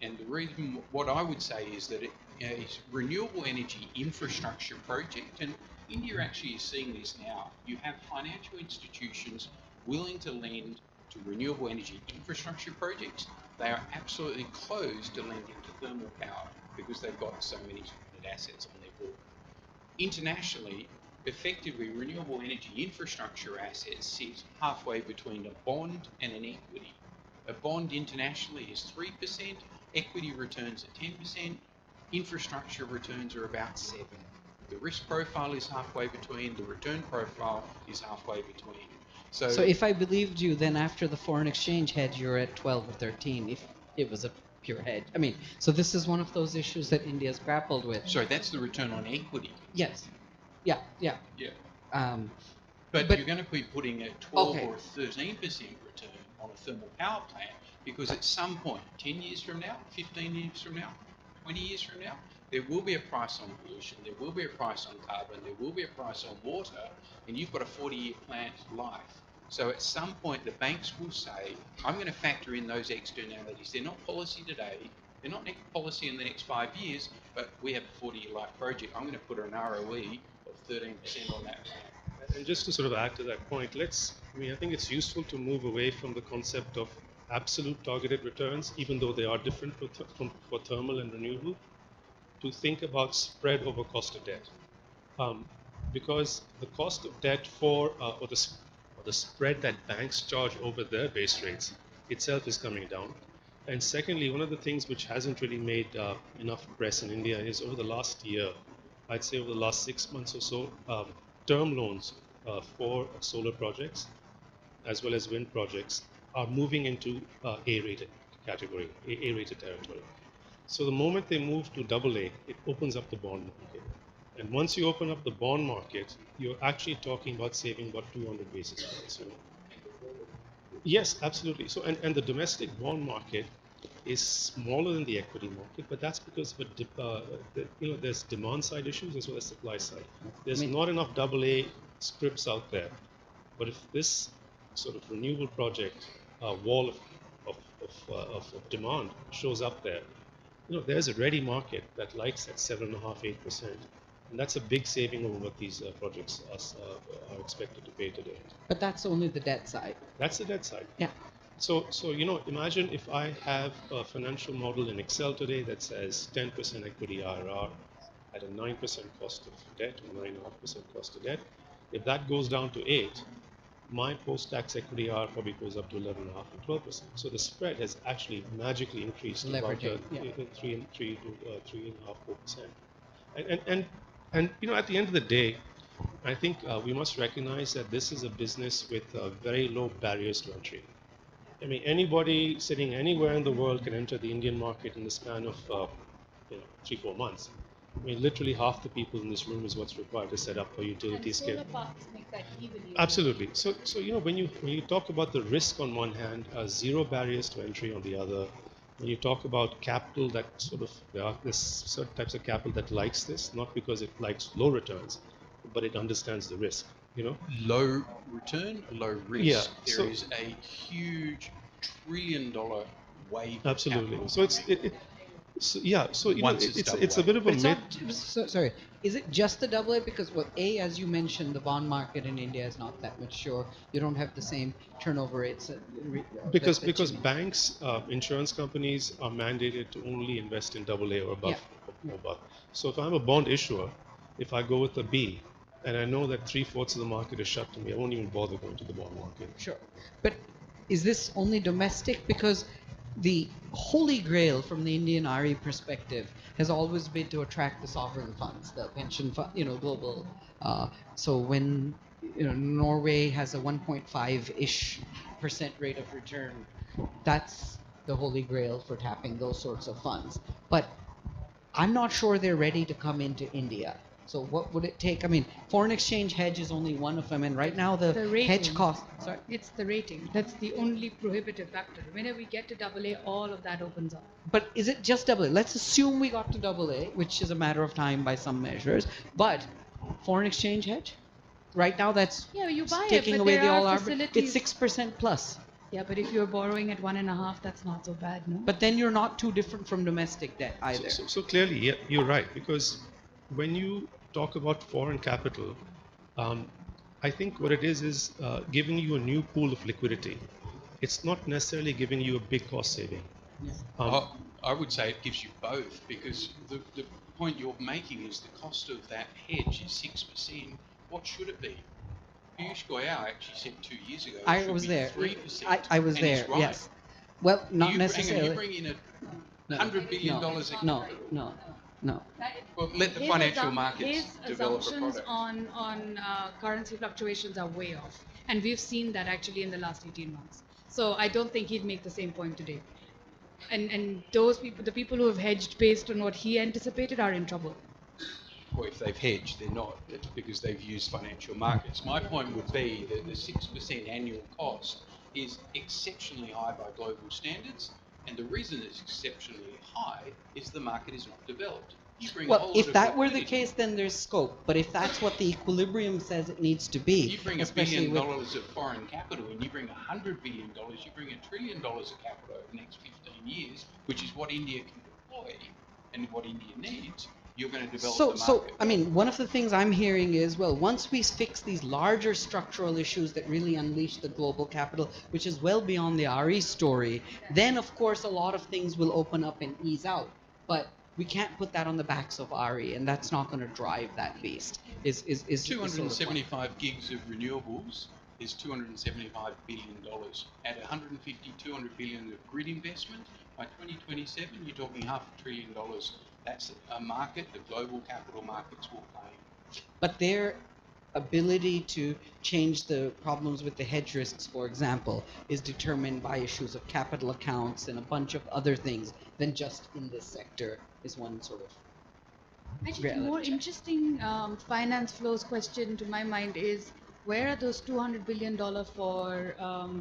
And the reason, what I would say is that a renewable energy infrastructure project, and India actually is seeing this now, you have financial institutions willing to lend to renewable energy infrastructure projects. They are absolutely closed to lending to thermal power because they've got so many assets on their book. Internationally, effectively, renewable energy infrastructure assets sit halfway between a bond and an equity. A bond internationally is 3%, equity returns are 10%, infrastructure returns are about 7%. The risk profile is halfway between, the return profile is halfway between. So if I believed you, then after the foreign exchange hedge, you're at 12 or 13, if it was a pure hedge. I mean, so this is one of those issues that India's grappled with. Sorry, that's the return on equity. Yes. Yeah. But you're going to be putting a 12 Okay. or a 13% return on a thermal power plant because at some point, 10 years from now, 15 years from now, 20 years from now, there will be a price on pollution, there will be a price on carbon, there will be a price on water, and you've got a 40-year plant life. So at some point, the banks will say, I'm going to factor in those externalities. They're not policy today, they're not policy in the next 5 years, but we have a 40-year life project. I'm going to put an ROE of 13% on that plant. And just to sort of add to that point, I think it's useful to move away from the concept of absolute targeted returns, even though they are different for thermal and renewable, to think about spread over cost of debt. Because the cost of debt or the spread that banks charge over their base rates itself is coming down. And secondly, one of the things which hasn't really made enough press in India is over the last year, I'd say over the last 6 months or so, term loans for solar projects as well as wind projects are moving into A-rated category, A-rated territory. So the moment they move to AA, it opens up the bond market. And once you open up the bond market, you're actually talking about saving about 200 basis points. Yes, absolutely. So, and the domestic bond market is smaller than the equity market, but that's because of there's demand side issues as well as supply side. There's not enough AA scripts out there. But if this sort of renewable project wall of demand shows up there, there's a ready market that likes at 7.5–8%, and that's a big saving over what these projects are expected to pay today. But that's only the debt side. That's the debt side. Yeah. So imagine if I have a financial model in Excel today that says 10% equity IRR at a 9% cost of debt or 9.5% cost of debt. If that goes down to 8, my post-tax equity R probably goes up to 11.5 and 12%. So the spread has actually magically increased to about Leveraging, yeah. 3 to 4%. And you know, at the end of the day, I think we must recognize that this is a business with very low barriers to entry. I mean, anybody sitting anywhere in the world can enter the Indian market in the span of 3-4 months. I mean, literally half the people in this room is what's required to set up a utility And scale. solar parks make that even easier. Absolutely. So you know, when you talk about the risk on one hand, zero barriers to entry on the other. When you talk about capital, that sort of there are this certain types of capital that likes this, not because it likes low returns, but it understands the risk. You know. Low return, low risk. Yeah, There so- is a huge $1 trillion wave of Absolutely. capital So it's coming. so yeah. So you know, Once it's it's a bit of a But it's myth. not, sorry, is it just the AA? Because, well, A, as you mentioned, the bond market in India is not that mature. You don't have the same turnover rates. Because that because you need. banks, insurance companies are mandated to only invest in AA or above. Yeah. Or above. So if I'm a bond issuer, if I go with a B, and I know that 3/4 of the market is shut to me, I won't even bother going to the bond market. Sure. But is this only domestic? Because the holy grail from the Indian RE perspective has always been to attract the sovereign funds, the pension fund, global. So when Norway has a 1.5-ish% rate of return, that's the holy grail for tapping those sorts of funds. But I'm not sure they're ready to come into India. So what would it take? I mean, foreign exchange hedge is only one of them, and right now the The hedge rating. cost. Sorry. It's the rating. That's the only prohibitive factor. Whenever we get to AA, all of that opens up. But is it just AA? Let's assume we got to AA, which is a matter of time by some measures. But foreign exchange hedge, right now that's Yeah, you buy it, taking but away there the are all arbit. facilities. It's 6% plus. Yeah, but if you're borrowing at 1.5, that's not so bad, no? But then you're not too different from domestic debt either. So clearly, yeah, you're right, because when you talk about foreign capital, I think what it is giving you a new pool of liquidity. It's not necessarily giving you a big cost saving. I would say it gives you both, because the point you're making is the cost of that hedge is 6%. What should it be? Piyush Goyal actually said 2 years ago it I should was be there. 3%. I was and he's there. right. Yes. Well, not you, necessarily. Hang on, you bring in No, $100 billion no, of no. Well, let the His financial assump- markets his develop a assumptions product. on currency fluctuations are way off, and we've seen that actually in the last 18 months. So I don't think he'd make the same point today. And those people, the people who have hedged based on what he anticipated, are in trouble. Or if they've hedged, they're not. It's because they've used financial markets. My point would be that the 6% annual cost is exceptionally high by global standards, and the reason it's exceptionally high is the market is not developed. You bring a Well, whole lot if of that were the liquidity. case, then there's scope. But if that's what the equilibrium says it needs to be, You bring $1 especially billion with of foreign capital, and you bring $100 billion, you bring $1 trillion of capital over the next 15 years, which is what India can deploy and what India needs. You're going to develop the market. So I mean, one of the things I'm hearing is, well, once we fix these larger structural issues that really unleash the global capital, which is well beyond the RE story, then of course a lot of things will open up and ease out. But we can't put that on the backs of RE, and that's not going to drive that beast. Is the sort of point. 275 gigs of renewables is $275 billion. At 150, 200 billion of grid investment, by 2027, you're talking $500 billion. That's a market the global capital markets will play. But their ability to change the problems with the hedge risks, for example, is determined by issues of capital accounts and a bunch of other things than just in this sector, is one sort of. Actually, the reality more check. interesting finance flows question to my mind is, where are those $200 billion for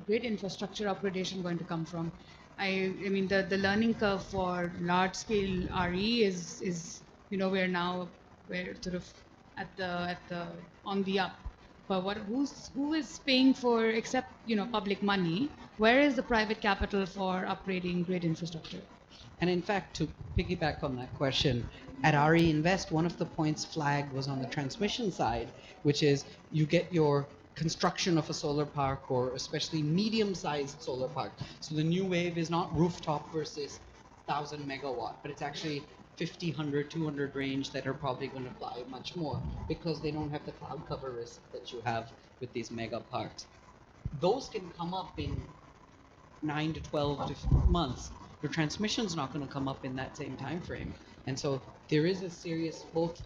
grid infrastructure upgradation going to come from? I mean, the learning curve for large scale RE is we're sort of at the on the up. But who is paying for, except public money? Where is the private capital for upgrading grid infrastructure? And in fact, to piggyback on that question, at RE Invest, one of the points flagged was on the transmission side, which is you get your construction of a solar park, or especially medium-sized solar park. So the new wave is not rooftop versus 1,000 megawatt, but it's actually 50, 100, 200 range that are probably going to fly much more because they don't have the cloud cover risk that you have with these mega parks. those can come up in 9 to 12 months. Your transmission's not going to come up in that same time frame. And so there is a serious both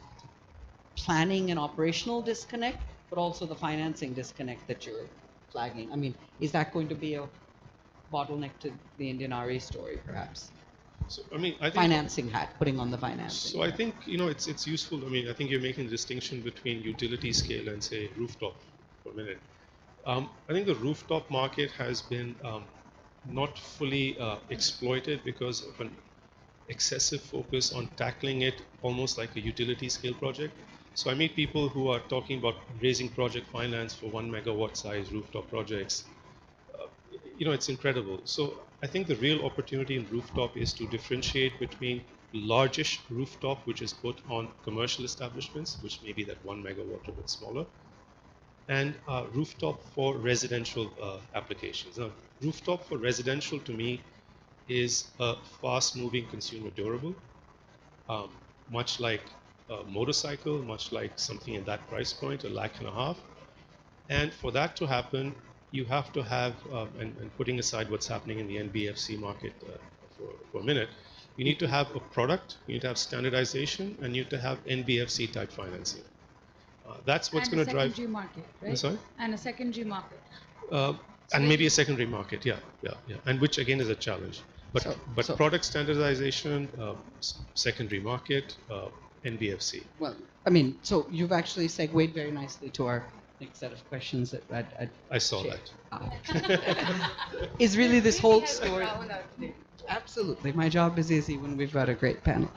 planning and operational disconnect, but also the financing disconnect that you're flagging. I mean, is that going to be a bottleneck to the Indian RE story, perhaps? So, I mean, I think Financing hat, putting on the financing. So I think, you know, it's useful. I mean, I think you're making a distinction between utility scale and, say, rooftop for a minute. I think the rooftop market has been not fully exploited because of an excessive focus on tackling it almost like a utility scale project. So I meet people who are talking about raising project finance for 1 megawatt size rooftop projects. You know, it's incredible. So I think the real opportunity in rooftop is to differentiate between largish rooftop, which is put on commercial establishments, which may be that 1 megawatt or a bit smaller, and rooftop for residential applications. Now, rooftop for residential to me is a fast-moving consumer durable, much like a motorcycle, much like something in that price point, $1.5 lakh. And for that to happen, you have to have, and putting aside what's happening in the NBFC market for a minute, you need to have a product, you need to have standardization, and you need to have NBFC type financing. That's what's going to drive. And a secondary market, right? Sorry? And a secondary market. And maybe a secondary market, yeah, and which again is a challenge. But product standardization, secondary market, NBFC. Well, I mean, so you've actually segued very nicely to our next set of questions that I saw that. Is really this whole story. Absolutely, my job is easy when we've got a great panel.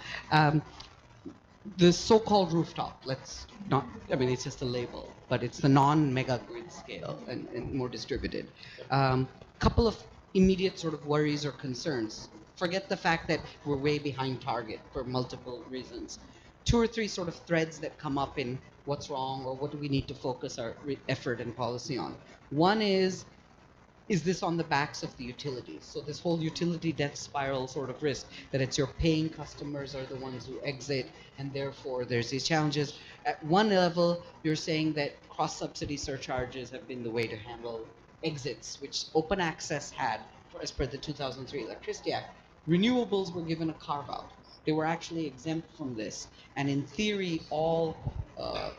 The so-called rooftop, let's not, I mean, it's just a label, but it's the non-mega grid scale and more distributed. Couple of immediate sort of worries or concerns. Forget the fact that we're way behind target for multiple reasons. 2 or 3 sort of threads that come up in what's wrong or what do we need to focus our effort and policy on. One is this on the backs of the utilities? So this whole utility debt spiral sort of risk, that it's your paying customers are the ones who exit, and therefore there's these challenges. At one level, you're saying that cross-subsidy surcharges have been the way to handle exits, which open access had, as per the 2003 Electricity Act. Renewables were given a carve-out. They were actually exempt from this, and in theory, all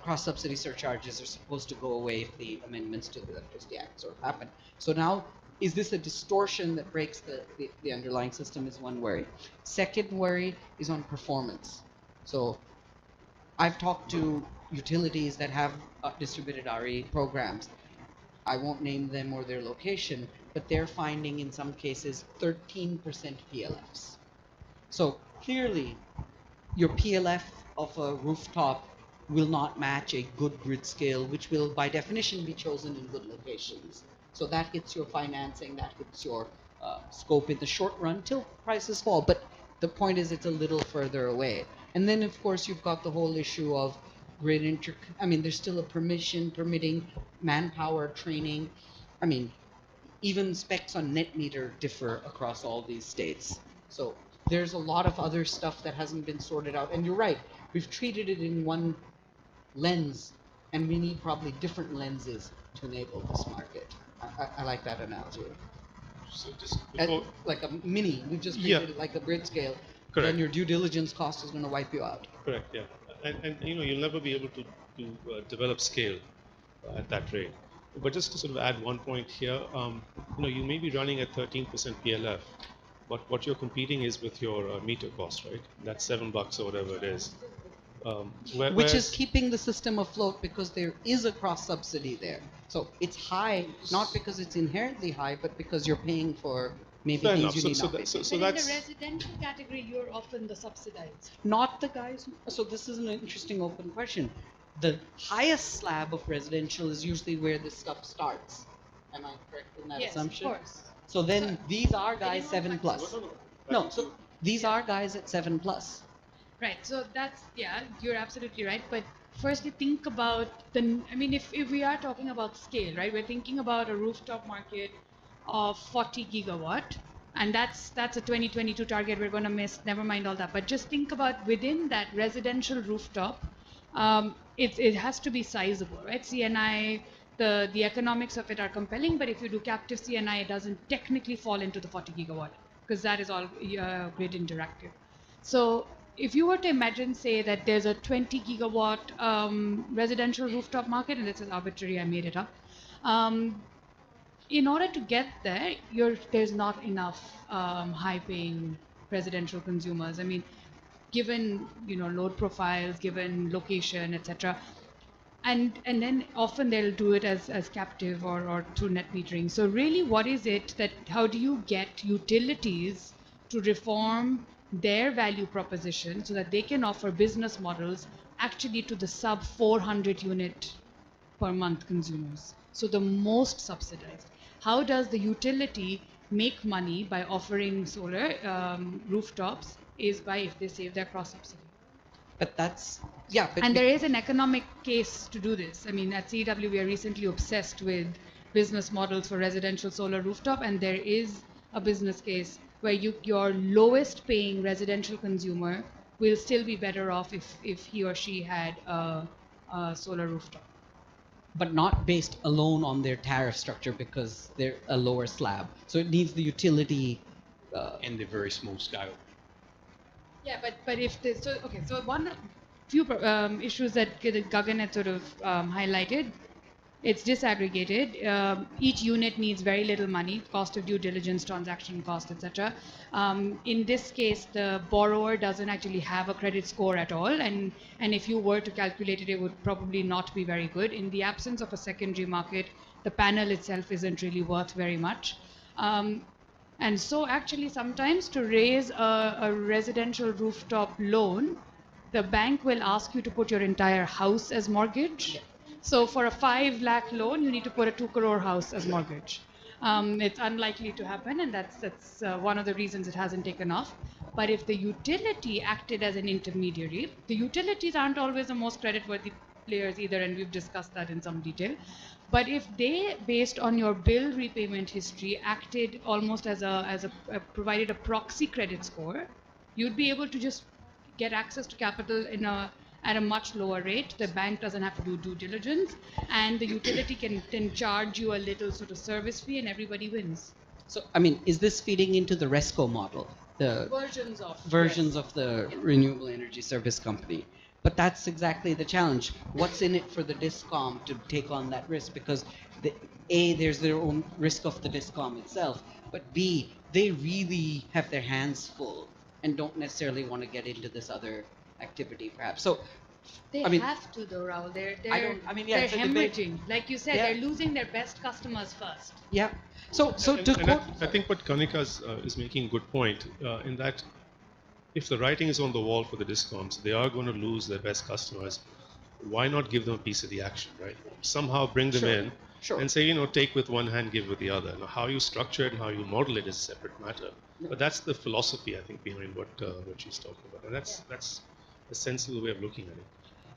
cross-subsidy surcharges are supposed to go away if the amendments to the Electricity Act sort of happen. So now, is this a distortion that breaks the underlying system is one worry. Second worry is on performance. So I've talked to utilities that have distributed RE programs. I won't name them or their location, but they're finding in some cases 13% PLFs. So clearly, your PLF of a rooftop will not match a good grid scale, which will by definition be chosen in good locations. So that hits your financing, that hits your scope in the short run till prices fall. But the point is it's a little further away. And then of course you've got the whole issue of grid I mean, there's still a permitting, manpower, training. I mean, even specs on net meter differ across all these states. So there's a lot of other stuff that hasn't been sorted out. And you're right, we've treated it in one lens, and we need probably different lenses to enable this market. I like that analogy. So just before, like a mini, we've just treated it like a grid scale. Correct. Then your due diligence cost is going to wipe you out. Correct, yeah. And you know, you'll never be able to develop scale at that rate. But just to sort of add one point here, you know, you may be running at 13% PLF, but what you're competing is with your meter cost, right? That's $7 or whatever it is. Which is keeping the system afloat because there is a cross subsidy there. So it's high, not because it's inherently high, but because you're paying for maybe Fair things enough. you need not But in the residential category, you're often the subsidized. Not the guys. So this is an interesting open question. The highest slab of residential is usually where this stuff starts. Am I correct in that assumption? Yes, of course. So then these are guys 7+. No, so these are guys at 7+. Right. So that's, yeah, you're absolutely right. But firstly, think about I mean, if we are talking about scale, right? We're thinking about a rooftop market of 40 gigawatt, and that's a 2022 target we're going to miss. Never mind all that. But just think about within that residential rooftop, it has to be sizable, right? CNI the economics of it are compelling, but if you do captive CNI, it doesn't technically fall into the 40 gigawatt because that is all grid interactive. So if you were to imagine, say, that there's a 20 gigawatt residential rooftop market, and this is arbitrary, I made it up. In order to get there, there's not enough high-paying residential consumers. I mean, given load profiles, given location, etc. And then often they'll do it as captive or through net metering. So really, what is it that how do you get utilities to reform their value proposition so that they can offer business models actually to the sub 400 unit per month consumers? So the most subsidized. How does the utility make money by offering solar rooftops is by if they save their cross subsidy. But that's, yeah. But And there is an economic case to do this. I mean, at CEW, we are recently obsessed with business models for residential solar rooftop, and there is a business case where your lowest paying residential consumer will still be better off if he or she had a solar rooftop. But not based alone on their tariff structure because they're a lower slab. So it needs the utility. And they're very small scale. Yeah, but if the so one few issues that Gagan had sort of highlighted, it's disaggregated. Each unit needs very little money, cost of due diligence, transaction cost, etc. In this case, the borrower doesn't actually have a credit score at all, and if you were to calculate it, it would probably not be very good. In the absence of a secondary market, the panel itself isn't really worth very much. And so actually sometimes to raise a residential rooftop loan, the bank will ask you to put your entire house as mortgage. Yeah. So for a 5 lakh loan, you need to put a 2 crore house as mortgage. It's unlikely to happen, and that's one of the reasons it hasn't taken off. But if the utility acted as an intermediary, the utilities aren't always the most creditworthy players either, and we've discussed that in some detail. But if they, based on your bill repayment history, acted almost as provided a proxy credit score, you'd be able to just get access to capital at a much lower rate. The bank doesn't have to do due diligence, and the utility can then charge you a little sort of service fee, and everybody wins. So, I mean, is this feeding into the RESCO model? The versions of the Renewable Energy Service Company. But that's exactly the challenge. What's in it for the DISCOM to take on that risk? Because there's their own risk of the DISCOM itself, but B, they really have their hands full and don't necessarily want to get into this other activity, perhaps. So, they have to, though, Rahul. They're hemorrhaging. Like you said, they're losing their best customers first. Yeah. So I think what Kanika is making a good point in that. If the writing is on the wall for the DISCOMs, they are going to lose their best customers. Why not give them a piece of the action, right? Somehow bring them in and say, take with one hand, give with the other. Now, how you structure it, how you model it is a separate matter. But that's the philosophy, I think, behind what she's talking about. And that's a sensible way of looking at it.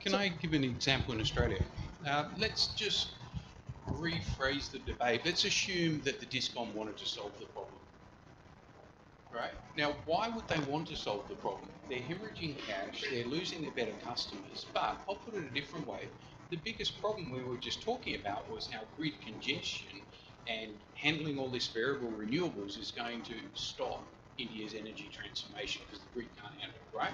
Can I give an example in Australia? Let's just rephrase the debate. Let's assume that the DISCOM wanted to solve the problem. Right. Now, why would they want to solve the problem? They're hemorrhaging cash, they're losing their better customers, but I'll put it a different way. The biggest problem we were just talking about was how grid congestion and handling all this variable renewables is going to stop India's energy transformation because the grid can't handle it, right?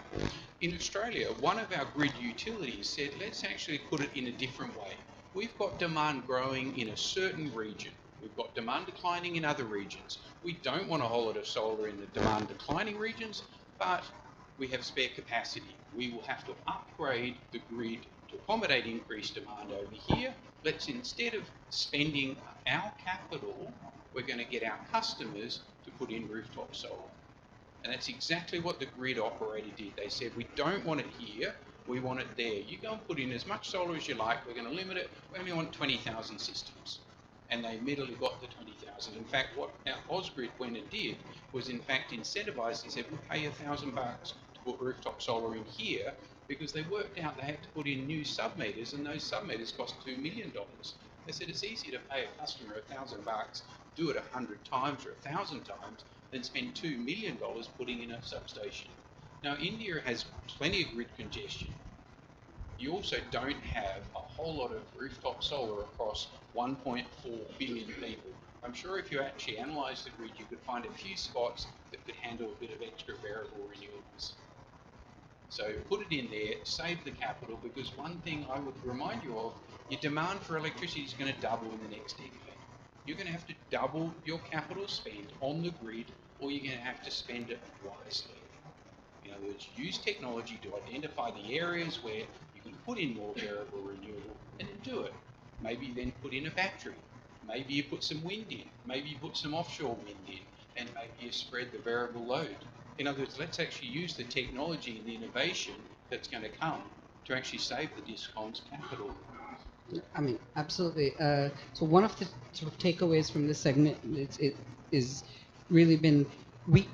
In Australia, one of our grid utilities said, let's actually put it in a different way. We've got demand growing in a certain region. We've got demand declining in other regions. We don't want a whole lot of solar in the demand declining regions, but we have spare capacity. We will have to upgrade the grid to accommodate increased demand over here. Let's, instead of spending our capital, we're going to get our customers to put in rooftop solar. And that's exactly what the grid operator did. They said, we don't want it here, we want it there. You go and put in as much solar as you like, we're going to limit it, we only want 20,000 systems. And they immediately got the 20,000. In fact, what our Ausgrid went and did was, in fact, incentivise. He said, we'll pay $1,000 to put rooftop solar in here, because they worked out they had to put in new submeters, and those submeters cost $2 million. They said it's easier to pay a customer $1,000, do it 100 times or 1,000 times, than spend $2 million putting in a substation. Now, India has plenty of grid congestion. You also don't have a whole whole lot of rooftop solar across 1.4 billion people. I'm sure if you actually analysed the grid, you could find a few spots that could handle a bit of extra variable renewables. So put it in there, save the capital, because one thing I would remind you of, your demand for electricity is going to double in the next decade. You're going to have to double your capital spend on the grid, or you're going to have to spend it wisely. In other words, use technology to identify the areas where you can put in more variable renewable and then do it. Maybe then put in a battery. Maybe you put some wind in. Maybe you put some offshore wind in, and maybe you spread the variable load. In other words, let's actually use the technology and the innovation that's going to come to actually save the DISCOM's capital. I mean, absolutely. So one of the sort of takeaways from this segment is really been, we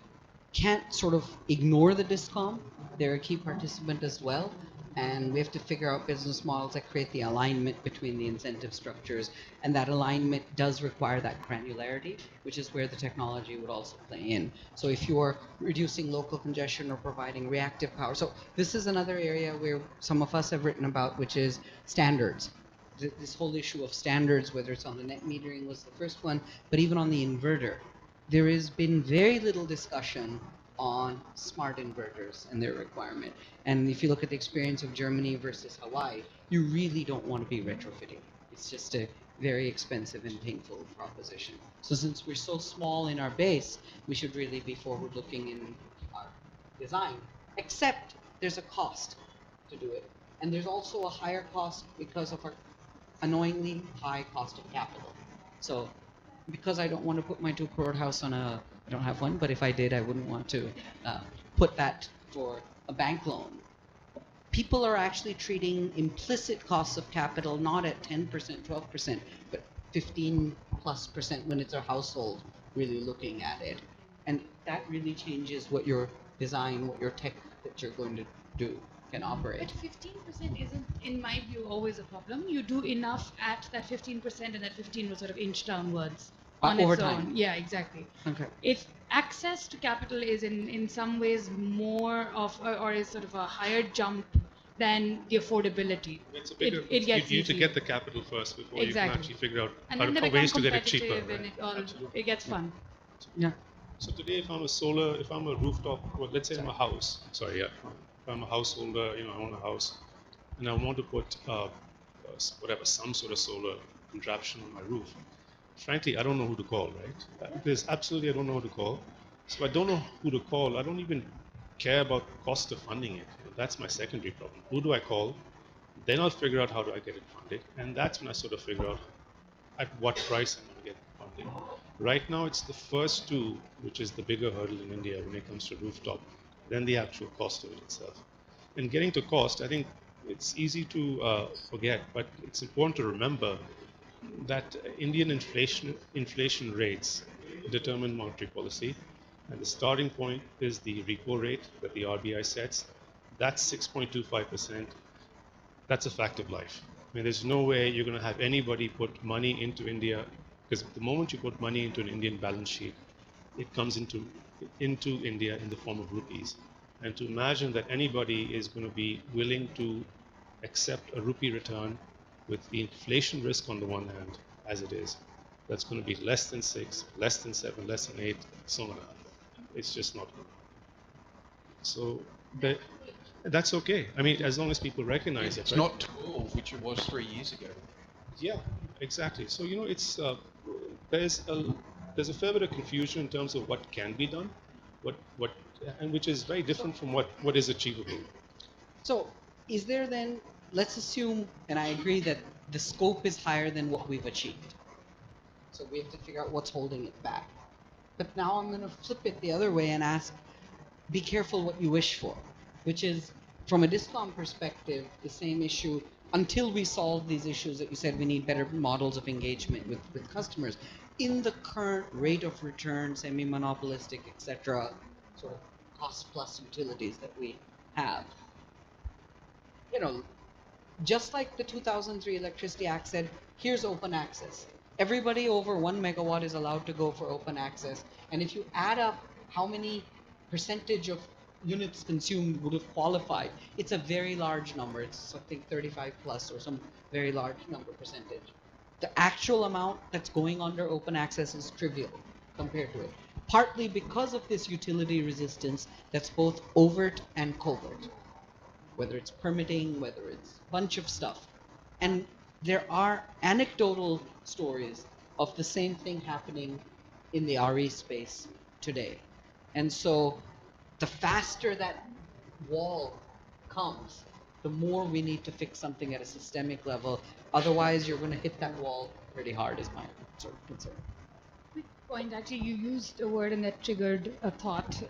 can't sort of ignore the DISCOM. They're a key participant as well, and we have to figure out business models that create the alignment between the incentive structures, and that alignment does require that granularity, which is where the technology would also play in. So if you're reducing local congestion or providing reactive power, so this is another area where some of us have written about, which is standards. This whole issue of standards, whether it's on the net metering was the first one, but even on the inverter, there has been very little discussion on smart inverters and their requirement. And if you look at the experience of Germany versus Hawaii, you really don't want to be retrofitting. It's just a very expensive and painful proposition. So since we're so small in our base, we should really be forward-looking in our design, except there's a cost to do it. And there's also a higher cost because of our annoyingly high cost of capital. So because I don't want to put my 2 crore house on I don't have one, but if I did, I wouldn't want to put that for a bank loan. People are actually treating implicit costs of capital not at 10%, 12%, but 15+% when it's a household really looking at it. And that really changes what your design, what your tech that you're going to do can operate. But 15% isn't, in my view, always a problem. You do enough at that 15%, and that 15 will sort of inch downwards on over its time. own. Yeah, exactly. Okay. If access to capital is in some ways more of, or is sort of a higher jump than the affordability, It's a bigger, it gets you need to easier. get the capital first before Exactly. you can actually figure out And how then they to, become ways to get it cheaper. competitive, and Absolutely. it gets fun. Yeah. So today, if I'm a rooftop, well, let's say I'm a house. Sorry, yeah. If I'm a householder, I own a house, and I want to put some sort of solar contraption on my roof. Frankly, I don't know who to call, right? There's absolutely I don't know who to call. So I don't know who to call. I don't even care about cost of funding it. That's my secondary problem. Who do I call? Then I'll figure out how do I get it funded, and that's when I sort of figure out at what price I'm going to get funding. Right now, it's the first 2, which is the bigger hurdle in India when it comes to rooftop, then the actual cost of it itself. And getting to cost, I think it's easy to forget, but it's important to remember that Indian inflation rates determine monetary policy, and the starting point is the repo rate that the RBI sets. That's 6.25%. That's a fact of life. I mean, there's no way you're going to have anybody put money into India, because the moment you put money into an Indian balance sheet, it comes into India in the form of rupees. And to imagine that anybody is going to be willing to accept a rupee return with the inflation risk on the one hand, as it is, that's going to be less than 6, less than 7, less than 8, so on. It's just not good. So that's okay. I mean, as long as people recognize it. It's right? not 12, which it was 3 years ago. Yeah, exactly. So it's there's a fair bit of confusion in terms of what can be done, and which is very different from what is achievable. So is there then, let's assume, and I agree that the scope is higher than what we've achieved. So we have to figure out what's holding it back. But now I'm going to flip it the other way and ask, be careful what you wish for, which is, from a DISCOM perspective, the same issue. Until we solve these issues that you said, we need better models of engagement with customers. In the current rate of return, semi-monopolistic, etc., sort of cost-plus utilities that we have, just like the 2003 Electricity Act said, here's open access. Everybody over 1 megawatt is allowed to go for open access. And if you add up how many percentage of units consumed would have qualified, it's a very large number. It's, I think, 35 plus or some very large number percentage. The actual amount that's going under open access is trivial compared to it. Partly because of this utility resistance that's both overt and covert, whether it's permitting, whether it's a bunch of stuff. And there are anecdotal stories of the same thing happening in the RE space today. And so the faster that wall comes, the more we need to fix something at a systemic level. Otherwise, you're going to hit that wall pretty hard, is my sort of concern. Quick point, actually, you used a word and that triggered a thought.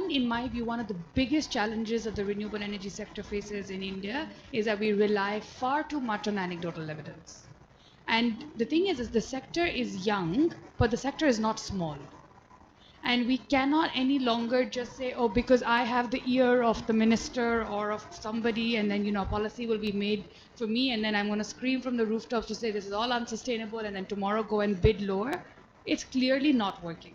In my view, one of the biggest challenges that the renewable energy sector faces in India is that we rely far too much on anecdotal evidence. And the thing is the sector is young, but the sector is not small. And we cannot any longer just say, oh, because I have the ear of the minister or of somebody, and then, policy will be made for me, and then I'm going to scream from the rooftops to say this is all unsustainable, and then tomorrow go and bid lower. It's clearly not working.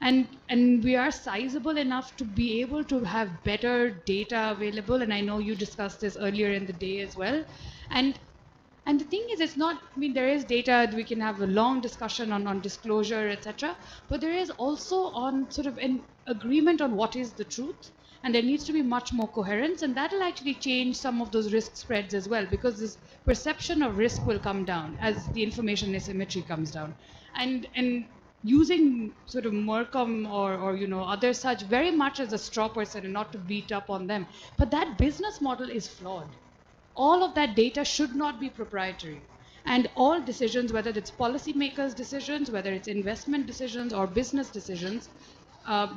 And we are sizable enough to be able to have better data available, and I know you discussed this earlier in the day as well. And the thing is, it's not, there is data, we can have a long discussion on disclosure, etc. But there is also on sort of an agreement on what is the truth. And there needs to be much more coherence. And that will actually change some of those risk spreads as well, because this perception of risk will come down as the information asymmetry comes down. And using sort of Mercom or other such very much as a straw person and not to beat up on them. But that business model is flawed. All of that data should not be proprietary. And all decisions, whether it's policymakers' decisions, whether it's investment decisions or business decisions,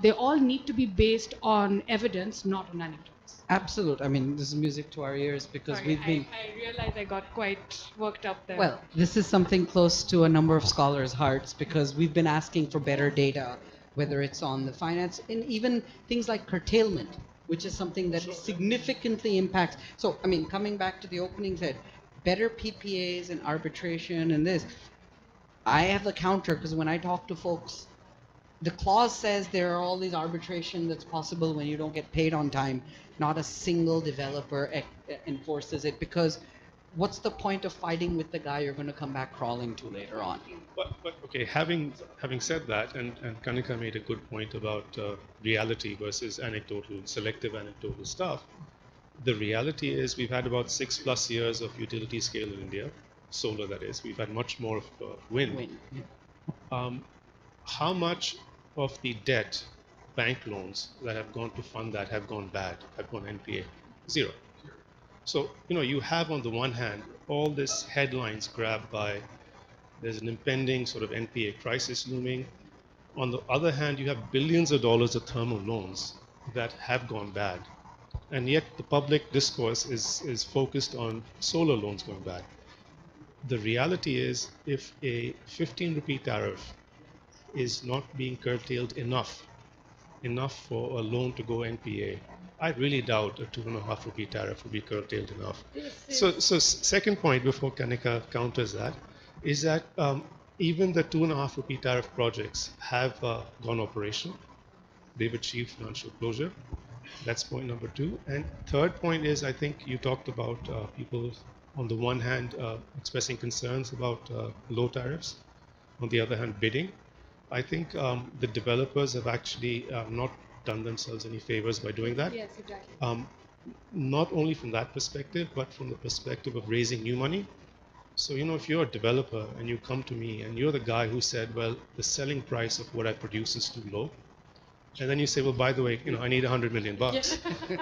they all need to be based on evidence, not on anecdotes. Absolutely. This is music to our ears because Sorry, we've been... I realized I got quite worked up there. Well, this is something close to a number of scholars' hearts because we've been asking for better data, whether it's on the finance and even things like curtailment, which is something that significantly impacts. So, coming back to the opening said, better PPAs and arbitration and this. I have the counter because when I talk to folks, the clause says there are all these arbitration that's possible when you don't get paid on time. Not a single developer enforces it because what's the point of fighting with the guy you're going to come back crawling to later on? But okay, having said that, and Kanika made a good point about reality versus anecdotal, selective anecdotal stuff. The reality is we've had about 6+ years of utility scale in India, solar that is. We've had much more of wind. How much of the debt, bank loans that have gone to fund that have gone bad, have gone NPA? Zero. So, you have on the one hand all this headlines grabbed by there's an impending sort of NPA crisis looming. On the other hand, you have billions of dollars of thermal loans that have gone bad. And yet the public discourse is focused on solar loans going bad. The reality is if a 15 rupee tariff is not being curtailed enough for a loan to go NPA, I really doubt a 2.5 rupee tariff will be curtailed enough. So second point before Kanika counters that is that even the 2.5 rupee tariff projects have gone operational. They've achieved financial closure. That's point number 2. And third point is, I think you talked about people on the one hand expressing concerns about low tariffs, on the other hand bidding. I think the developers have actually not done themselves any favors by doing that. Yes, exactly. Not only from that perspective, but from the perspective of raising new money. So, if you're a developer and you come to me and you're the guy who said, well, the selling price of what I produce is too low. And then you say, well, by the way, I need $100 million.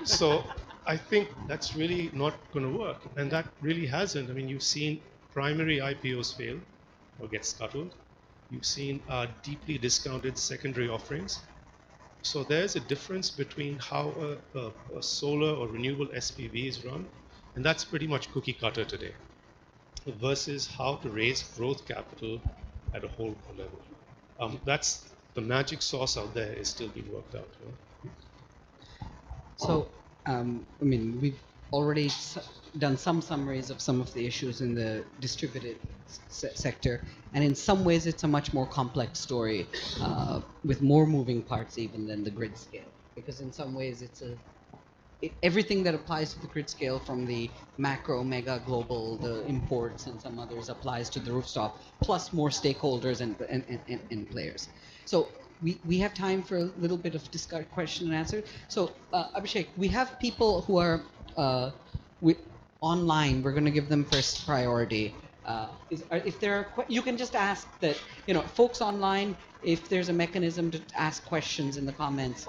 So I think that's really not going to work. And that really hasn't. You've seen primary IPOs fail or get scuttled. You've seen deeply discounted secondary offerings. So there's a difference between how a solar or renewable SPV is run, and that's pretty much cookie cutter today, versus how to raise growth capital at a whole level. That's the magic sauce out there is still being worked out. So, we've already done some summaries of some of the issues in the distributed sector, and in some ways it's a much more complex story with more moving parts even than the grid scale, because in some ways everything that applies to the grid scale, from the macro, mega, global, the imports and some others, applies to the rooftop, plus more stakeholders and players. So we have time for a little bit of question and answer. So Abhishek, we have people who are online. We're going to give them first priority. If there are, you can just ask that, folks online, if there's a mechanism to ask questions in the comments.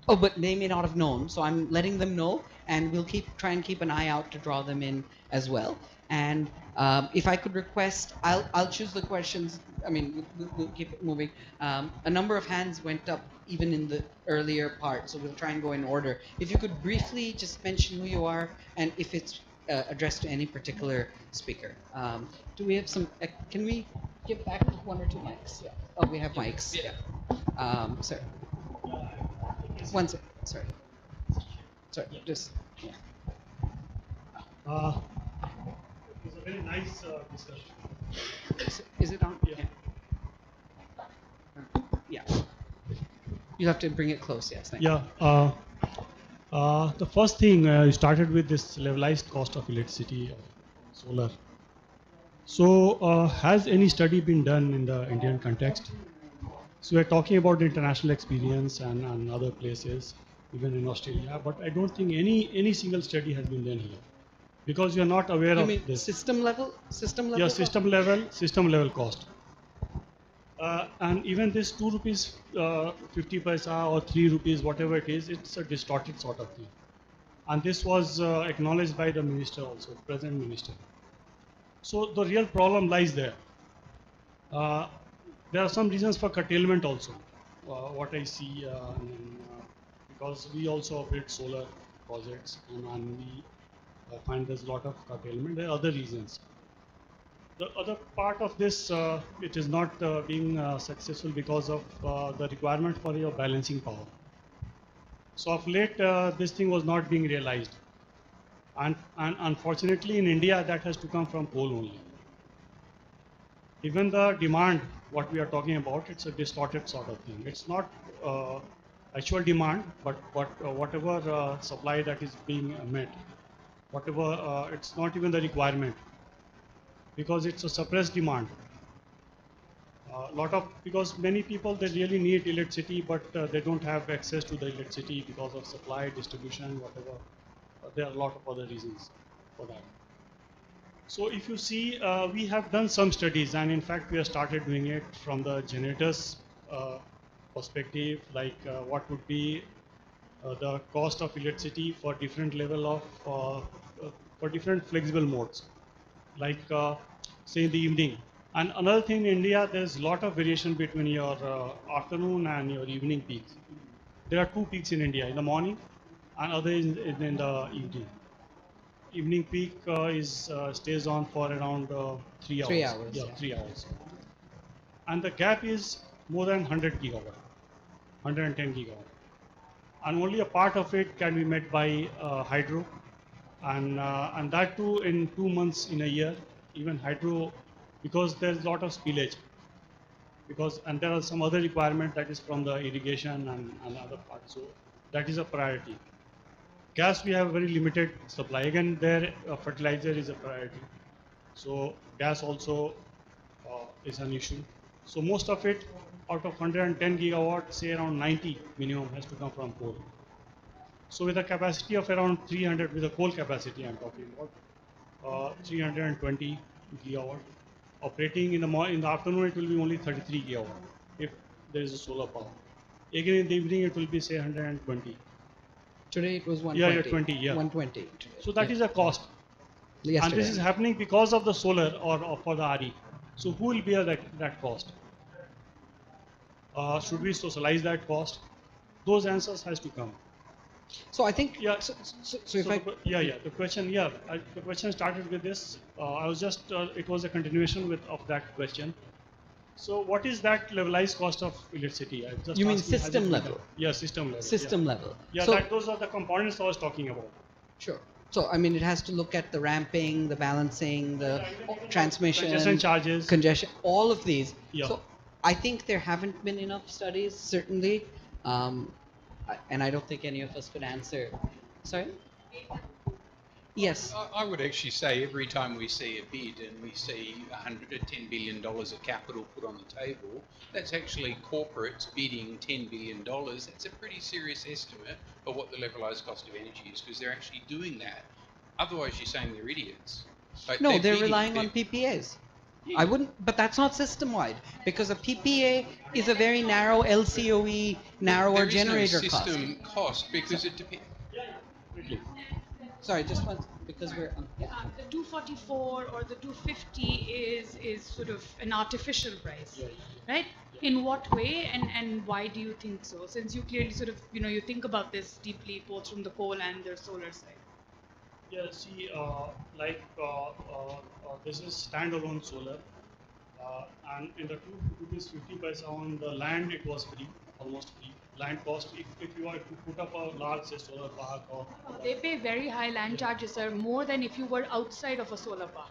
Oh, but they may not have known, so I'm letting them know, and we'll try and keep an eye out to draw them in as well. And if I could request, I'll choose the questions. I mean, we'll keep it moving. A number of hands went up even in the earlier part, so we'll try and go in order. If you could briefly just mention who you are, and if it's addressed to any particular speaker. Do we have some? Can we give back one or two mics? Yeah. Oh, we have mics. Yeah. Sir. One second. Sorry. Just. Yeah. It's a very nice discussion. Is it on? Yeah. Yeah. You have to bring it close. Yes. Thank Yeah. The first thing you started with this levelized cost of electricity, solar. So, has any study been done in the Indian context? So we're talking about the international experience and other places, even in Australia, but I don't think any single study has been done here, because you're not aware you of mean this. System level? Yeah, system level cost. And even this 2 rupees 50 paisa or 3 rupees, whatever it is, it's a distorted sort of thing. And this was acknowledged by the minister also, present minister. So the real problem lies there. There are some reasons for curtailment also, what I see, because we also operate solar projects, and we find there's a lot of curtailment. There are other reasons. The other part of this, it is not being successful because of the requirement for your balancing power. So of late, this thing was not being realized. And unfortunately in India, that has to come from coal only. Even the demand, what we are talking about, it's a distorted sort of thing. It's not actual demand, but whatever supply that is being met, whatever, it's not even the requirement, because it's a suppressed demand. Because many people, they really need electricity, but they don't have access to the electricity because of supply, distribution, whatever. There are a lot of other reasons for that. So if you see, we have done some studies, and in fact we have started doing it from the generators perspective, like what would be the cost of electricity for different level of, for different flexible modes, like say in the evening. And another thing in India, there's a lot of variation between your afternoon and your evening peaks. There are 2 peaks in India, in the morning and other in the evening. Evening peak stays on for around 3 hours. 3 hours. Yeah, 3 hours. And the gap is more than 100 gigawatt, 110 gigawatt. And only a part of it can be met by hydro, and that too in 2 months in a year. Even hydro, because there's a lot of spillage. And there are some other requirement that is from the irrigation and other parts. So that is a priority. Gas, we have very limited supply. Again, there fertilizer is a priority. So gas also is an issue. So most of it, out of 110 gigawatt, say around 90 minimum has to come from coal. So with a capacity of around 300, with the coal capacity I'm talking about, 320 gigawatt. Operating in the afternoon, it will be only 33 gigawatt if there is a solar power. Again, in the evening, it will be say 120. Today it was 120. Yeah, 20, yeah. 120. So that is a cost. Yesterday. And this is happening because of the solar or for the RE. So who will bear that cost? Should we socialize that cost? Those answers has to come. So I think, Yeah. The question, the question started with this. I was just, it was a continuation of that question. So what is that levelized cost of electricity? You mean system level? Yeah, system level. System level. Yeah, so, those are the components I was talking about. Sure. So, I mean, it has to look at the ramping, the balancing, the transmission, Congestion charges. congestion, all of these. Yeah. So, I think there haven't been enough studies, certainly, and I don't think any of us could answer. Sorry? Yes. I would actually say every time we see a bid and we see $10 billion of capital put on the table, that's actually corporates bidding $10 billion. That's a pretty serious estimate of what the levelized cost of energy is, because they're actually doing that. Otherwise, you're saying they're idiots. Like, No, they're bidding- relying on PPAs. I wouldn't, but that's not system-wide, because a PPA is a very narrow LCOE, narrower there is generator no cost. system cost because it depends. Sorry, just one, because we're on. Yeah. The 244 or the 250 is sort of an artificial price, right? In what way and why do you think so? Since you clearly sort of, you think about this deeply both from the coal and the solar side. Yeah, see, this is standalone solar, and in the 2 rupees 50 paisa on the land, it was free, almost free. Land cost, if you are to put up a large, say, solar park or. They pay very high land charges, sir, more than if you were outside of a solar park.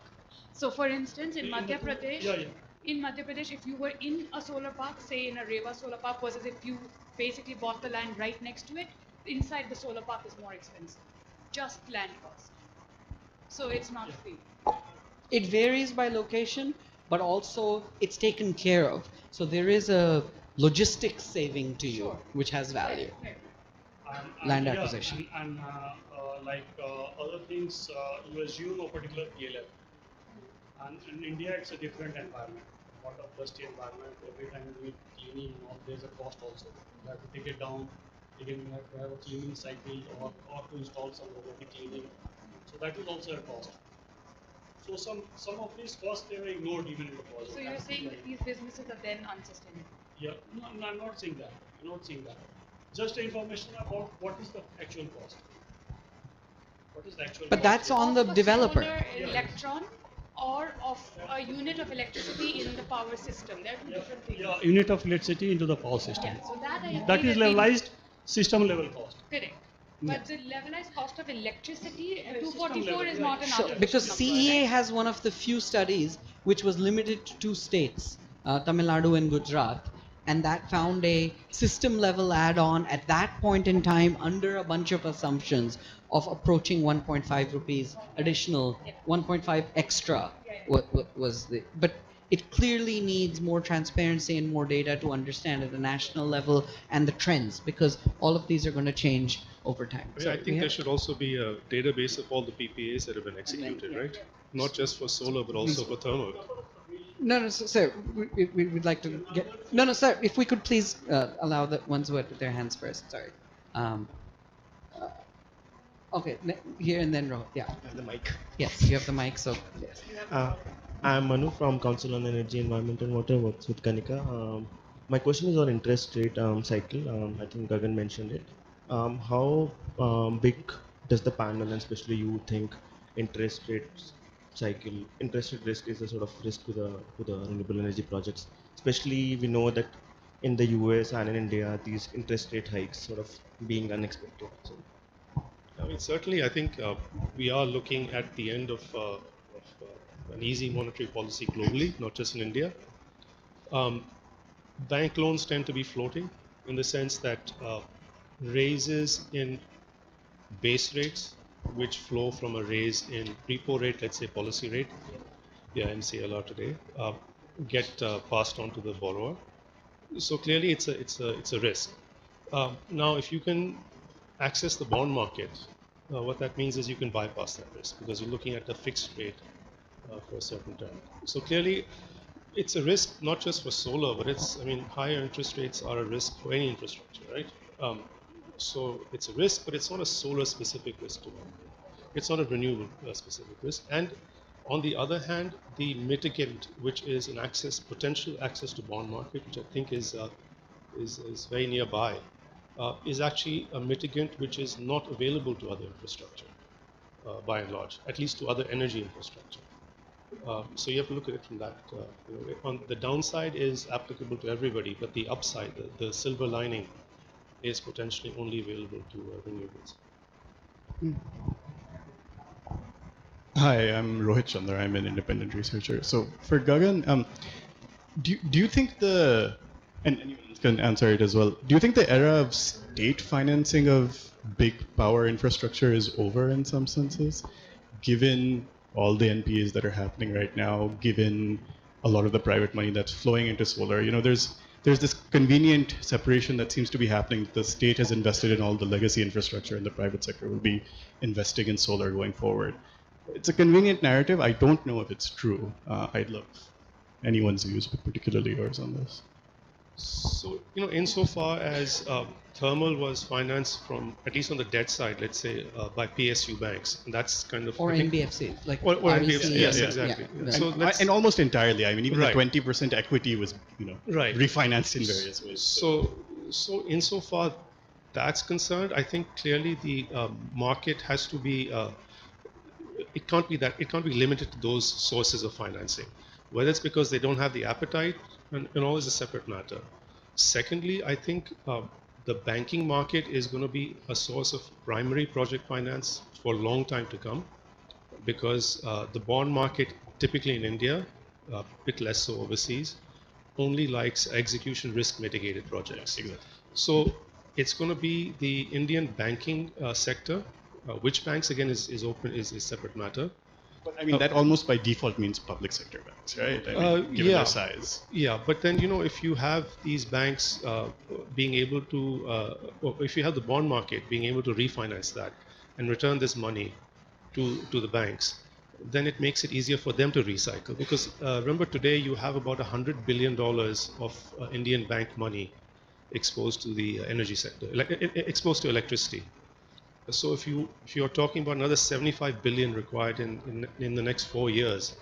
So, for instance, in Madhya Pradesh, if you were in a solar park, say in a Rewa solar park, versus if you basically bought the land right next to it, inside the solar park is more expensive, just land cost. So it's not free. It varies by location, but also it's taken care of. So there is a logistics saving to you, Sure. which has value. Right. Land acquisition. And other things, you assume a particular PLF. And in India, it's a different environment, lot of dusty environment. Every time we cleaning, there's a cost also. You have to take it down. Again, you have to have a cleaning cycle or to install some robotic cleaning. So that is also a cost. So some of these costs they were ignored even in the project. So you're saying that these businesses are then unsustainable? Yeah, no, I'm not saying that. I'm not saying that. Just information about what is the actual cost. What is the actual But cost? that's on the Of a developer. solar electron or of a unit of electricity in the power system. They're two different things. Yeah, unit of electricity into the power system. Yeah, so that I agree That is we- levelized system level cost. Correct. But the levelized cost of electricity, Yeah, 244 system is level, not an Sure, artificial because number, CEA right? has one of the few studies which was limited to 2 states, Tamil Nadu and Gujarat, and that found a system level add-on at that point in time under a bunch of assumptions of approaching 1.5 rupees additional, 1.5 extra was the, but it clearly needs more transparency and more data to understand at the national level and the trends, because all of these are going to change over time. I Sorry, think we there have- should also be a database of all the PPAs that have been executed, yeah. right? Not just for solar, but also for thermal. No, sir, we'd like to get, no, sir, if we could please allow the ones with their hands first, sorry. Okay, here and then Rohit, yeah. The mic. Yes, you have the mic, so yes. I'm Manu from Council on Energy, Environment and Water, works with Kanika. My question is on interest rate cycle. I think Gagan mentioned it. How big does the panel, and especially you think, interest rate cycle, interest rate risk is a sort of risk to the renewable energy projects? Especially we know that in the US and in India, these interest rate hikes sort of being unexpected. So, I mean, certainly, I think we are looking at the end of an easy monetary policy globally, not just in India. Bank loans tend to be floating in the sense that raises in base rates, which flow from a raise in repo rate, let's say policy rate, yeah, MCLR today, get passed on to the borrower. So clearly, it's a risk. Now, if you can access the bond market, what that means is you can bypass that risk because you're looking at a fixed rate for a certain term. So clearly, it's a risk not just for solar, but higher interest rates are a risk for any infrastructure, right? So it's a risk, but it's not a solar specific risk to one. It's not a renewable specific risk. And on the other hand, the mitigant, which is an potential access to bond market, which I think is very nearby, is actually a mitigant which is not available to other infrastructure, by and large, at least to other energy infrastructure. So you have to look at it from that. On the downside is applicable to everybody, but the upside, the silver lining, is potentially only available to renewables. Hi, I'm Rohit Chandra. I'm an independent researcher. So for Gagan, do you think and anyone else can answer it as well, do you think the era of state financing of big power infrastructure is over in some senses, given all the NPAs that are happening right now, given a lot of the private money that's flowing into solar? You know, there's this convenient separation that seems to be happening. The state has invested in all the legacy infrastructure, and the private sector will be investing in solar going forward. It's a convenient narrative. I don't know if it's true. I'd love anyone's views, but particularly yours on this. So, insofar as thermal was financed from, at least on the debt side, let's say, by PSU banks, and that's kind of... Or I think- NBFC, like Or REC, NBFC, yes, yeah, exactly. yeah. So And almost entirely. I mean, even Right. the 20% equity was, Right. refinanced in various ways. So insofar that's concerned, I think clearly the market has to be... it can't be limited to those sources of financing. Whether it's because they don't have the appetite and all is a separate matter. Secondly, I think the banking market is going to be a source of primary project finance for a long time to come, because the bond market typically in India, a bit less so overseas, only likes execution risk mitigated projects. Exactly. So it's going to be the Indian banking sector. Which banks again is open is a separate matter. But I mean, that almost by default means public sector banks, right? I mean, given yeah. their size. Yeah, but then if you have these banks being able to, or if you have the bond market being able to refinance that and return this money to the banks, then it makes it easier for them to recycle. Because remember, today you have about $100 billion of Indian bank money exposed to the energy sector, exposed to electricity. So if you're talking about another 75 billion required in the next 4 years,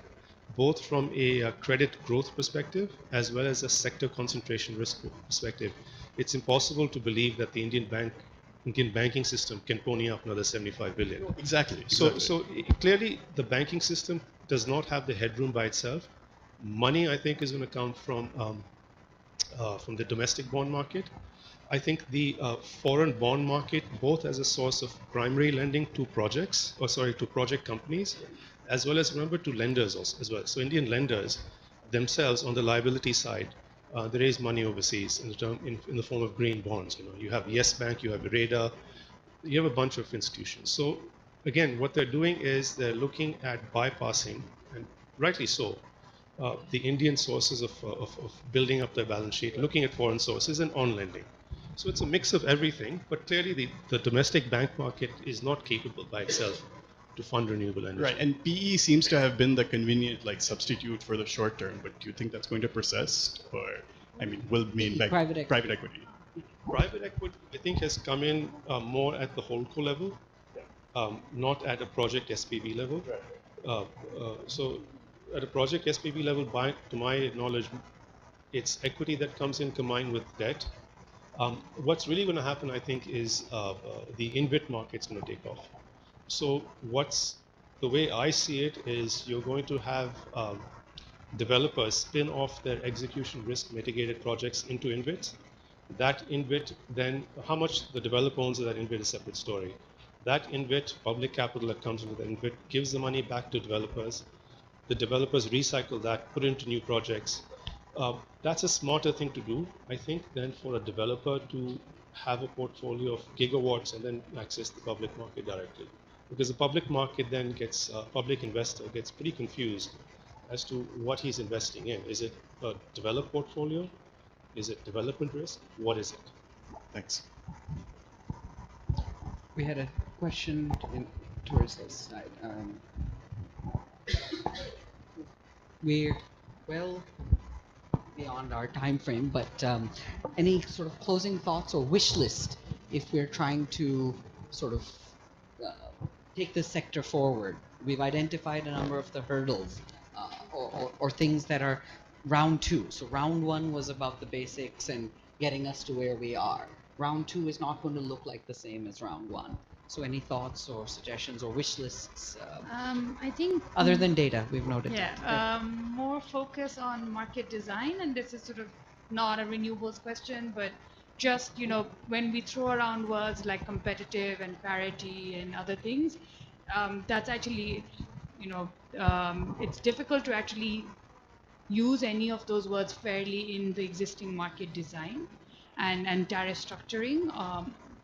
both from a credit growth perspective as well as a sector concentration risk perspective, it's impossible to believe that the Indian banking system can pony up another 75 billion. Exactly. So clearly the banking system does not have the headroom by itself. Money, I think, is going to come from the domestic bond market. I think the foreign bond market, both as a source of primary lending to to project companies, as well as, remember, to lenders also, as well. So Indian lenders themselves on the liability side, they raise money overseas in the form of green bonds. You have Yes Bank, you have Radar, you have a bunch of institutions. So again, what they're doing is they're looking at bypassing, and rightly so, the Indian sources of building up their balance sheet, looking at foreign sources and on lending. So it's a mix of everything, but clearly the domestic bank market is not capable by itself to fund renewable energy. Right, and PE seems to have been the convenient substitute for the short term, but do you think that's going to persist? Or, I mean, will mean like Private equity. private equity? Private equity, I think, has come in more at the holdco level, not at a project SPV level. So at a project SPV level, to my knowledge, it's equity that comes in combined with debt. What's really going to happen, I think, is the InvIT market's going to take off. So the way I see it is you're going to have developers spin off their execution risk mitigated projects into InvITs. That InvIT, then how much the developer owns of that InvIT is a separate story. That InvIT, public capital that comes into the InvIT, gives the money back to developers. The developers recycle that, put it into new projects. That's a smarter thing to do, I think, than for a developer to have a portfolio of gigawatts and then access the public market directly. Because the public market then public investor gets pretty confused as to what he's investing in. Is it a developed portfolio? Is it development risk? What is it? Thanks. We had a question towards this side. We're well beyond our time frame, but any sort of closing thoughts or wish list if we're trying to sort of take this sector forward? We've identified a number of the hurdles or things that are round two. So round one was about the basics and getting us to where we are. Round two is not going to look like the same as round one. So any thoughts or suggestions or wish lists? I think Other than data, we've noted. yeah, more focus on market design, and this is sort of not a renewables question, but just when we throw around words like competitive and parity and other things, that's actually it's difficult to actually use any of those words fairly in the existing market design and tariff structuring,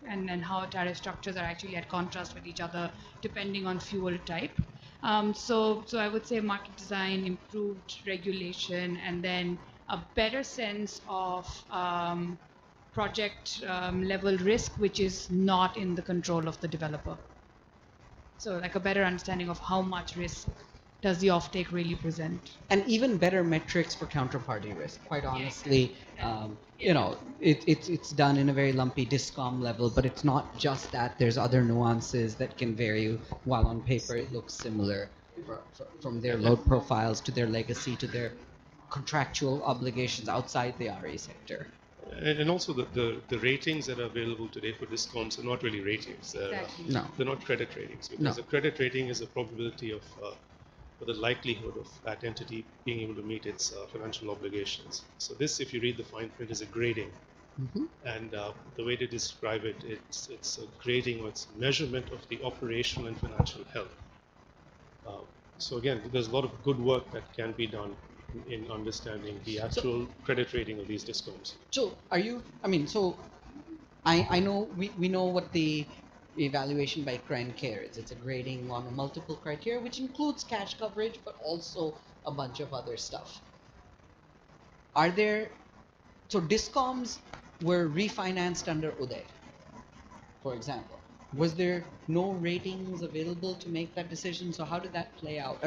and how tariff structures are actually at contrast with each other depending on fuel type. So I would say market design, improved regulation, and then a better sense of project level risk, which is not in the control of the developer. So like a better understanding of how much risk does the offtake really present. And even better metrics for counterparty risk. Quite honestly, it's done in a very lumpy DISCOM level, but it's not just that. There's other nuances that can vary. While on paper it looks similar, from their load profiles to their legacy to their contractual obligations outside the RE sector. And also the ratings that are available today for DISCOMs are not really ratings. No. They're not credit ratings, because a credit rating is a probability of or the likelihood of that entity being able to meet its financial obligations. So this, if you read the fine print, is a grading. Mm-hmm. And the way to describe it, it's a grading, or it's measurement of the operational and financial health. So again, there's a lot of good work that can be done in understanding the actual credit rating of these DISCOMs. So are you, I know we know what the evaluation by Care is. It's a grading on multiple criteria, which includes cash coverage, but also a bunch of other stuff. So DISCOMs were refinanced under Uday, for example. Was there no ratings available to make that decision? So how did that play out?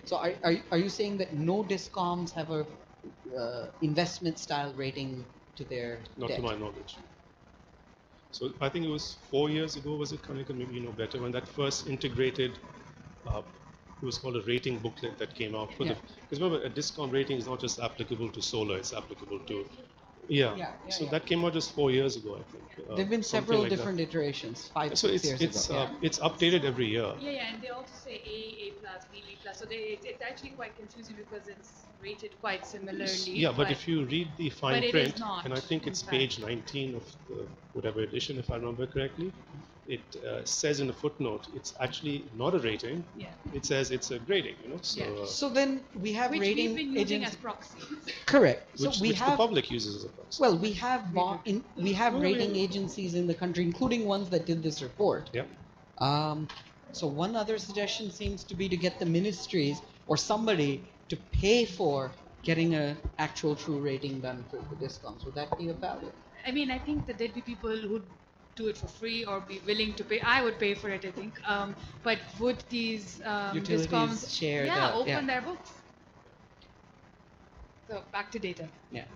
So are you saying that no DISCOMs have a investment style rating to their Not debt? to my knowledge. So I think it was 4 years ago, was it, Kanika? Maybe you know better, when that first integrated, it was called a rating booklet that came out. Because remember, a DISCOM rating is not just applicable to solar, it's applicable to, so that came out just 4 years ago, I think. There have been several different iterations, 5, so 6 years ago. It's updated every year. Yeah, and they also say A+, B+. So it's actually quite confusing because it's rated quite similarly. Yeah, but if you read the fine print, not, and I think it's page 19 of the whatever edition, if I remember correctly, it says in the footnote, it's actually not a rating. Yeah. It says it's a grading, So, So then we have which rating we've been using as agencies. proxies. Correct. which, So we which have the public uses as a proxy. well, we have rating agencies in the country, including ones that did this report. Yeah. So one other suggestion seems to be to get the ministries or somebody to pay for getting an actual true rating done for the DISCOMs. Would that be a value? I think that there'd be people who'd do it for free or be willing to pay. I would pay for it, I think. But would these Utilities DISCOMs share open their books? So back to data. Yeah.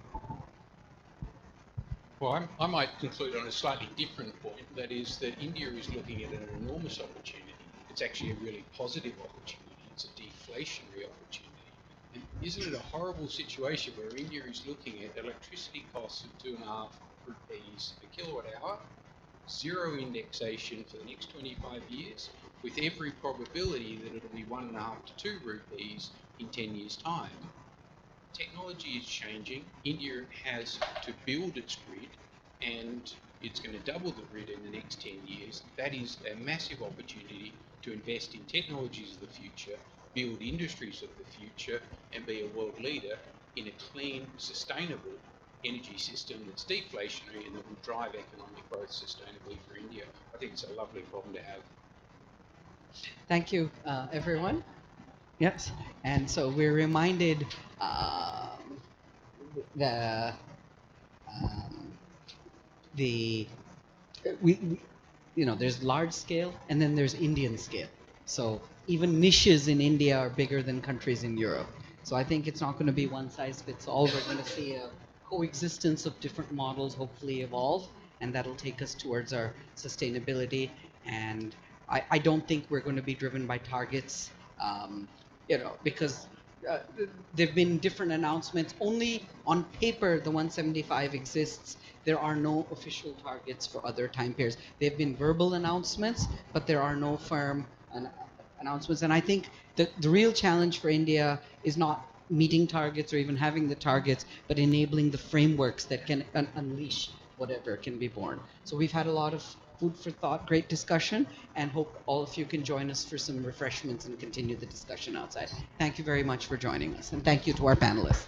Well, I might conclude on a slightly different point. That is that India is looking at an enormous opportunity. It's actually a really positive opportunity. It's a deflationary opportunity. And isn't it a horrible situation where India is looking at electricity costs of 2.5 rupees per kilowatt hour, zero indexation for the next 25 years, with every probability that it'll be 1.5 to 2 rupees in 10 years' time? Technology is changing. India has to build its grid, and it's going to double the grid in the next 10 years. That is a massive opportunity to invest in technologies of the future, build industries of the future, and be a world leader in a clean, sustainable energy system that's deflationary and that will drive economic growth sustainably for India. I think it's a lovely problem to have. Thank you, everyone. Yes, and so we're reminded there's large scale and then there's Indian scale. So even niches in India are bigger than countries in Europe. So I think it's not going to be one size fits all. We're going to see a coexistence of different models hopefully evolve, and that'll take us towards our sustainability. And I don't think we're going to be driven by targets, because there have been different announcements. Only on paper the 175 exists. There are no official targets for other time periods. There have been verbal announcements, but there are no firm announcements. And I think the real challenge for India is not meeting targets or even having the targets, but enabling the frameworks that can unleash whatever can be born. So we've had a lot of food for thought, great discussion, and hope all of you can join us for some refreshments and continue the discussion outside. Thank you very much for joining us, and thank you to our panelists.